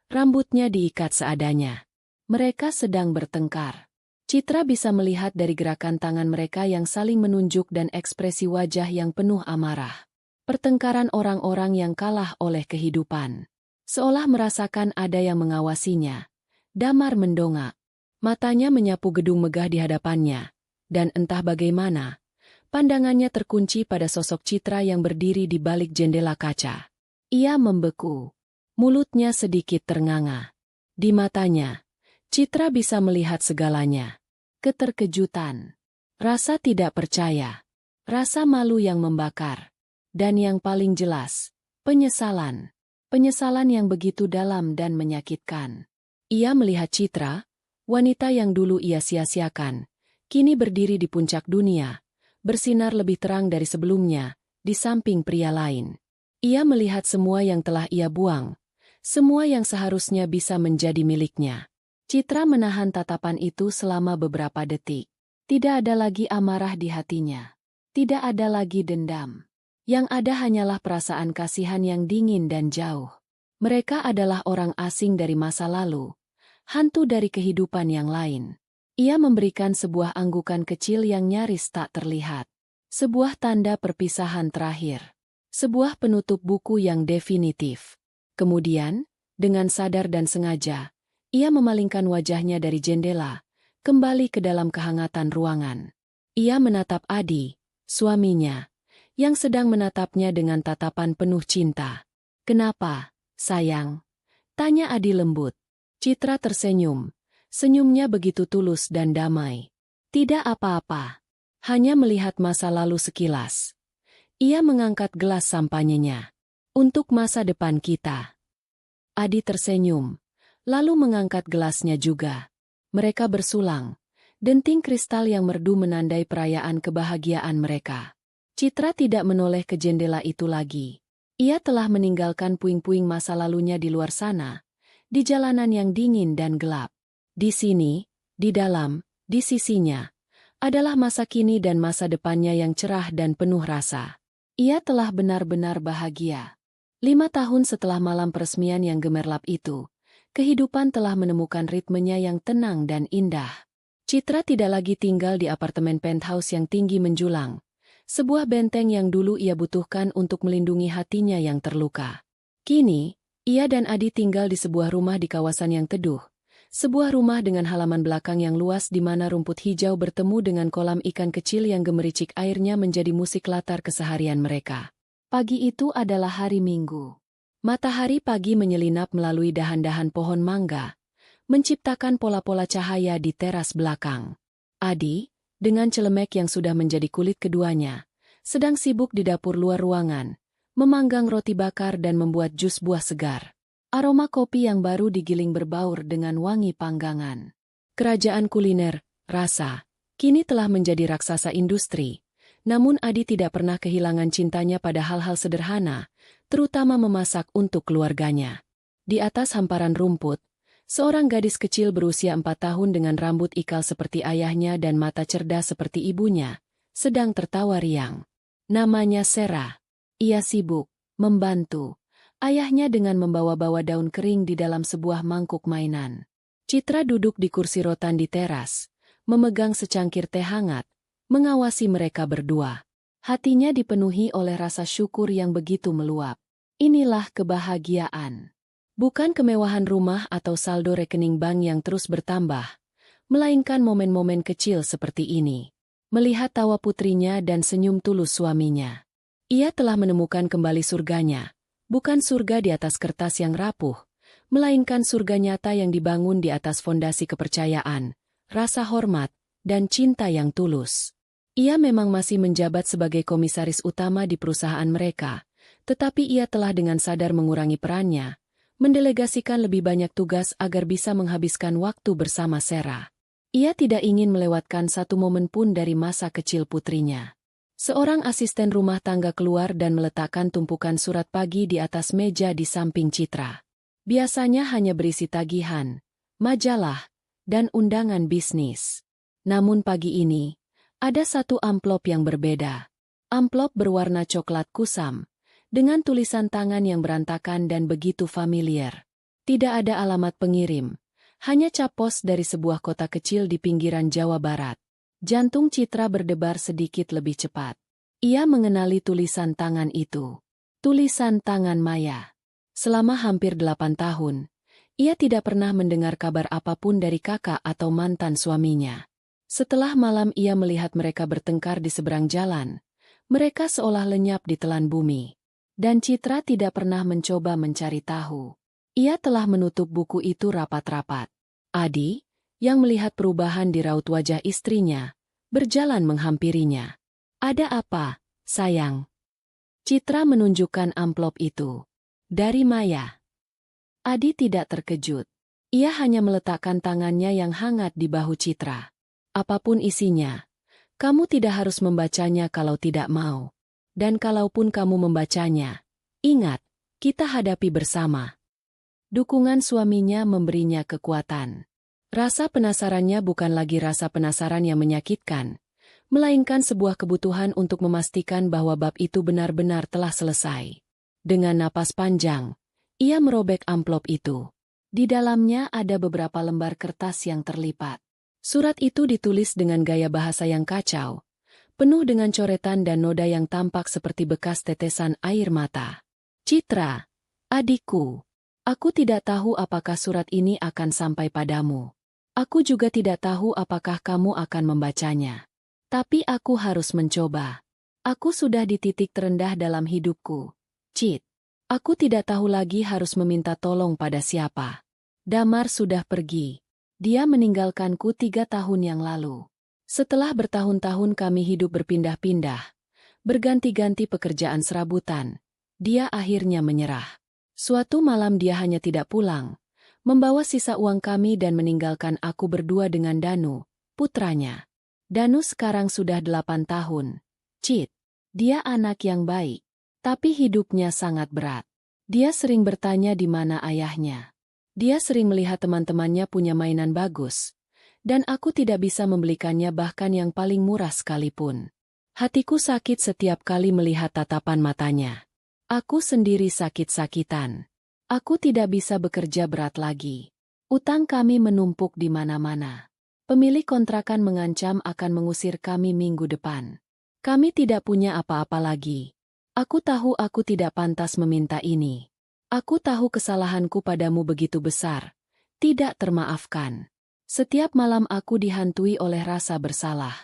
rambutnya diikat seadanya. Mereka sedang bertengkar. Citra bisa melihat dari gerakan tangan mereka yang saling menunjuk dan ekspresi wajah yang penuh amarah. Pertengkaran orang-orang yang kalah oleh kehidupan. Seolah merasakan ada yang mengawasinya. Damar mendongak. Matanya menyapu gedung megah di hadapannya. Dan entah bagaimana, pandangannya terkunci pada sosok Citra yang berdiri di balik jendela kaca. Ia membeku. Mulutnya sedikit ternganga. Di matanya, Citra bisa melihat segalanya. Keterkejutan, rasa tidak percaya, rasa malu yang membakar, dan yang paling jelas, penyesalan. Penyesalan yang begitu dalam dan menyakitkan. Ia melihat Citra, wanita yang dulu ia sia-siakan, kini berdiri di puncak dunia, bersinar lebih terang dari sebelumnya, di samping pria lain. Ia melihat semua yang telah ia buang, semua yang seharusnya bisa menjadi miliknya. Citra menahan tatapan itu selama beberapa detik. Tidak ada lagi amarah di hatinya. Tidak ada lagi dendam. Yang ada hanyalah perasaan kasihan yang dingin dan jauh. Mereka adalah orang asing dari masa lalu, hantu dari kehidupan yang lain. Ia memberikan sebuah anggukan kecil yang nyaris tak terlihat. Sebuah tanda perpisahan terakhir. Sebuah penutup buku yang definitif. Kemudian, dengan sadar dan sengaja, ia memalingkan wajahnya dari jendela, kembali ke dalam kehangatan ruangan. Ia menatap Adi, suaminya, yang sedang menatapnya dengan tatapan penuh cinta. "Kenapa, sayang?" tanya Adi lembut. Citra tersenyum, Senyumnya begitu tulus dan damai. Tidak apa-apa. Hanya melihat masa lalu sekilas. Ia mengangkat gelas sampanyenya. Untuk masa depan kita. Adi tersenyum. Lalu mengangkat gelasnya juga. Mereka bersulang. Denting kristal yang merdu menandai perayaan kebahagiaan mereka. Citra tidak menoleh ke jendela itu lagi. Ia telah meninggalkan puing-puing masa lalunya di luar sana. Di jalanan yang dingin dan gelap. Di sini, di dalam, di sisinya, adalah masa kini dan masa depannya yang cerah dan penuh rasa. Ia telah benar-benar bahagia. 5 tahun setelah malam peresmian yang gemerlap itu, kehidupan telah menemukan ritmenya yang tenang dan indah. Citra tidak lagi tinggal di apartemen penthouse yang tinggi menjulang, sebuah benteng yang dulu ia butuhkan untuk melindungi hatinya yang terluka. Kini, ia dan Adi tinggal di sebuah rumah di kawasan yang teduh. Sebuah rumah dengan halaman belakang yang luas di mana rumput hijau bertemu dengan kolam ikan kecil yang gemericik airnya menjadi musik latar keseharian mereka. Pagi itu adalah hari Minggu. Matahari pagi menyelinap melalui dahan-dahan pohon mangga, menciptakan pola-pola cahaya di teras belakang. Adi, dengan celemek yang sudah menjadi kulit keduanya, sedang sibuk di dapur luar ruangan, memanggang roti bakar dan membuat jus buah segar. Aroma kopi yang baru digiling berbaur dengan wangi panggangan. Kerajaan kuliner, rasa, kini telah menjadi raksasa industri. Namun Adi tidak pernah kehilangan cintanya pada hal-hal sederhana, terutama memasak untuk keluarganya. Di atas hamparan rumput, seorang gadis kecil berusia 4 tahun dengan rambut ikal seperti ayahnya dan mata cerdas seperti ibunya, sedang tertawa riang. Namanya Sarah. Ia sibuk, membantu ayahnya dengan membawa-bawa daun kering di dalam sebuah mangkuk mainan. Citra duduk di kursi rotan di teras, memegang secangkir teh hangat, mengawasi mereka berdua. Hatinya dipenuhi oleh rasa syukur yang begitu meluap. Inilah kebahagiaan. Bukan kemewahan rumah atau saldo rekening bank yang terus bertambah, melainkan momen-momen kecil seperti ini. Melihat tawa putrinya dan senyum tulus suaminya. Ia telah menemukan kembali surganya. Bukan surga di atas kertas yang rapuh, melainkan surga nyata yang dibangun di atas fondasi kepercayaan, rasa hormat, dan cinta yang tulus. Ia memang masih menjabat sebagai komisaris utama di perusahaan mereka, tetapi ia telah dengan sadar mengurangi perannya, mendelegasikan lebih banyak tugas agar bisa menghabiskan waktu bersama Sarah. Ia tidak ingin melewatkan satu momen pun dari masa kecil putrinya. Seorang asisten rumah tangga keluar dan meletakkan tumpukan surat pagi di atas meja di samping Citra. Biasanya hanya berisi tagihan, majalah, dan undangan bisnis. Namun pagi ini, ada satu amplop yang berbeda. Amplop berwarna coklat kusam, dengan tulisan tangan yang berantakan dan begitu familiar. Tidak ada alamat pengirim, hanya cap pos dari sebuah kota kecil di pinggiran Jawa Barat. Jantung Citra berdebar sedikit lebih cepat. Ia mengenali tulisan tangan itu. Tulisan tangan Maya. Selama hampir 8 tahun, ia tidak pernah mendengar kabar apapun dari kakak atau mantan suaminya. Setelah malam ia melihat mereka bertengkar di seberang jalan, mereka seolah lenyap di telan bumi. Dan Citra tidak pernah mencoba mencari tahu. Ia telah menutup buku itu rapat-rapat. Adi, yang melihat perubahan di raut wajah istrinya, berjalan menghampirinya. Ada apa, sayang? Citra menunjukkan amplop itu. Dari Maya. Adi tidak terkejut. Ia hanya meletakkan tangannya yang hangat di bahu Citra. Apapun isinya, kamu tidak harus membacanya kalau tidak mau. Dan kalaupun kamu membacanya, ingat, kita hadapi bersama. Dukungan suaminya memberinya kekuatan. Rasa penasarannya bukan lagi rasa penasaran yang menyakitkan, melainkan sebuah kebutuhan untuk memastikan bahwa bab itu benar-benar telah selesai. Dengan napas panjang, ia merobek amplop itu. Di dalamnya ada beberapa lembar kertas yang terlipat. Surat itu ditulis dengan gaya bahasa yang kacau, penuh dengan coretan dan noda yang tampak seperti bekas tetesan air mata. Citra, adikku, aku tidak tahu apakah surat ini akan sampai padamu. Aku juga tidak tahu apakah kamu akan membacanya. Tapi aku harus mencoba. Aku sudah di titik terendah dalam hidupku. Cit. Aku tidak tahu lagi harus meminta tolong pada siapa. Damar sudah pergi. Dia meninggalkanku 3 tahun yang lalu. Setelah bertahun-tahun kami hidup berpindah-pindah, berganti-ganti pekerjaan serabutan, dia akhirnya menyerah. Suatu malam dia hanya tidak pulang, membawa sisa uang kami dan meninggalkan aku berdua dengan Danu, putranya. Danu sekarang sudah 8 tahun. Cit, dia anak yang baik, tapi hidupnya sangat berat. Dia sering bertanya di mana ayahnya. Dia sering melihat teman-temannya punya mainan bagus, dan aku tidak bisa membelikannya bahkan yang paling murah sekalipun. Hatiku sakit setiap kali melihat tatapan matanya. Aku sendiri sakit-sakitan. Aku tidak bisa bekerja berat lagi. Utang kami menumpuk di mana-mana. Pemilik kontrakan mengancam akan mengusir kami minggu depan. Kami tidak punya apa-apa lagi. Aku tahu aku tidak pantas meminta ini. Aku tahu kesalahanku padamu begitu besar, tidak termaafkan. Setiap malam aku dihantui oleh rasa bersalah.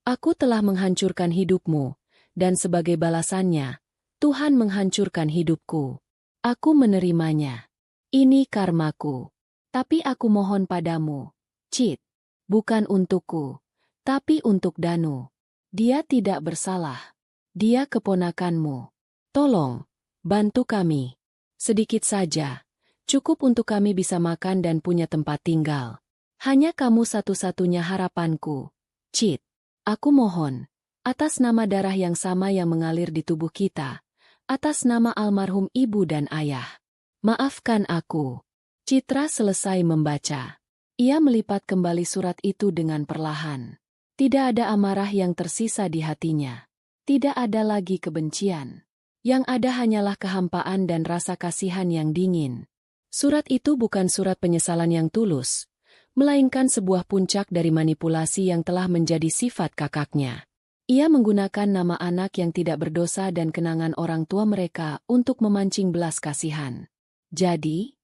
Aku telah menghancurkan hidupmu, dan sebagai balasannya, Tuhan menghancurkan hidupku. Aku menerimanya. Ini karmaku. Tapi aku mohon padamu, Cit, bukan untukku, tapi untuk Danu. Dia tidak bersalah. Dia keponakanmu. Tolong, bantu kami. Sedikit saja, cukup untuk kami bisa makan dan punya tempat tinggal. Hanya kamu satu-satunya harapanku, Cit. Aku mohon, atas nama darah yang sama yang mengalir di tubuh kita, atas nama almarhum ibu dan ayah, maafkan aku. Citra selesai membaca. Ia melipat kembali surat itu dengan perlahan. Tidak ada amarah yang tersisa di hatinya. Tidak ada lagi kebencian. Yang ada hanyalah kehampaan dan rasa kasihan yang dingin. Surat itu bukan surat penyesalan yang tulus, melainkan sebuah puncak dari manipulasi yang telah menjadi sifat kakaknya. Ia menggunakan nama anak yang tidak berdosa dan kenangan orang tua mereka untuk memancing belas kasihan. Jadi?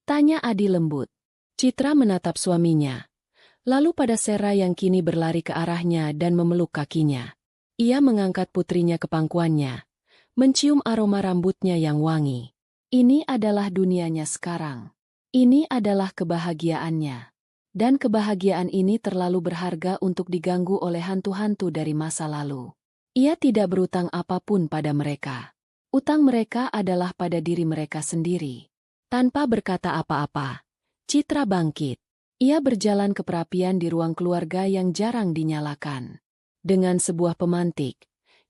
Tanya Adi lembut. Citra menatap suaminya. Lalu pada Sera yang kini berlari ke arahnya dan memeluk kakinya. Ia mengangkat putrinya ke pangkuannya, mencium aroma rambutnya yang wangi. Ini adalah dunianya sekarang. Ini adalah kebahagiaannya. Dan kebahagiaan ini terlalu berharga untuk diganggu oleh hantu-hantu dari masa lalu. Ia tidak berutang apapun pada mereka. Utang mereka adalah pada diri mereka sendiri. Tanpa berkata apa-apa, Citra bangkit. Ia berjalan ke perapian di ruang keluarga yang jarang dinyalakan. Dengan sebuah pemantik,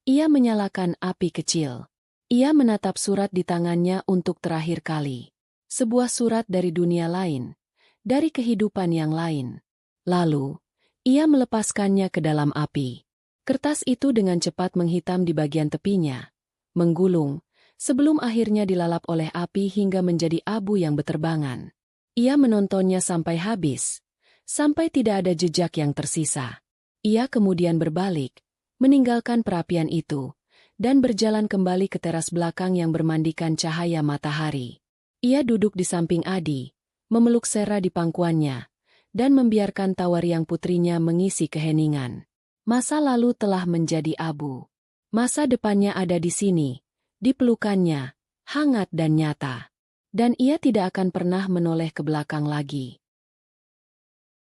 ia menyalakan api kecil. Ia menatap surat di tangannya untuk terakhir kali. Sebuah surat dari dunia lain, dari kehidupan yang lain. Lalu, ia melepaskannya ke dalam api. Kertas itu dengan cepat menghitam di bagian tepinya, menggulung, sebelum akhirnya dilalap oleh api hingga menjadi abu yang beterbangan. Ia menontonnya sampai habis, sampai tidak ada jejak yang tersisa. Ia kemudian berbalik, meninggalkan perapian itu, dan berjalan kembali ke teras belakang yang bermandikan cahaya matahari. Ia duduk di samping Adi, memeluk Sera di pangkuannya, dan membiarkan Tawariang putrinya mengisi keheningan. Masa lalu telah menjadi abu. Masa depannya ada di sini, di pelukannya, hangat dan nyata. Dan ia tidak akan pernah menoleh ke belakang lagi.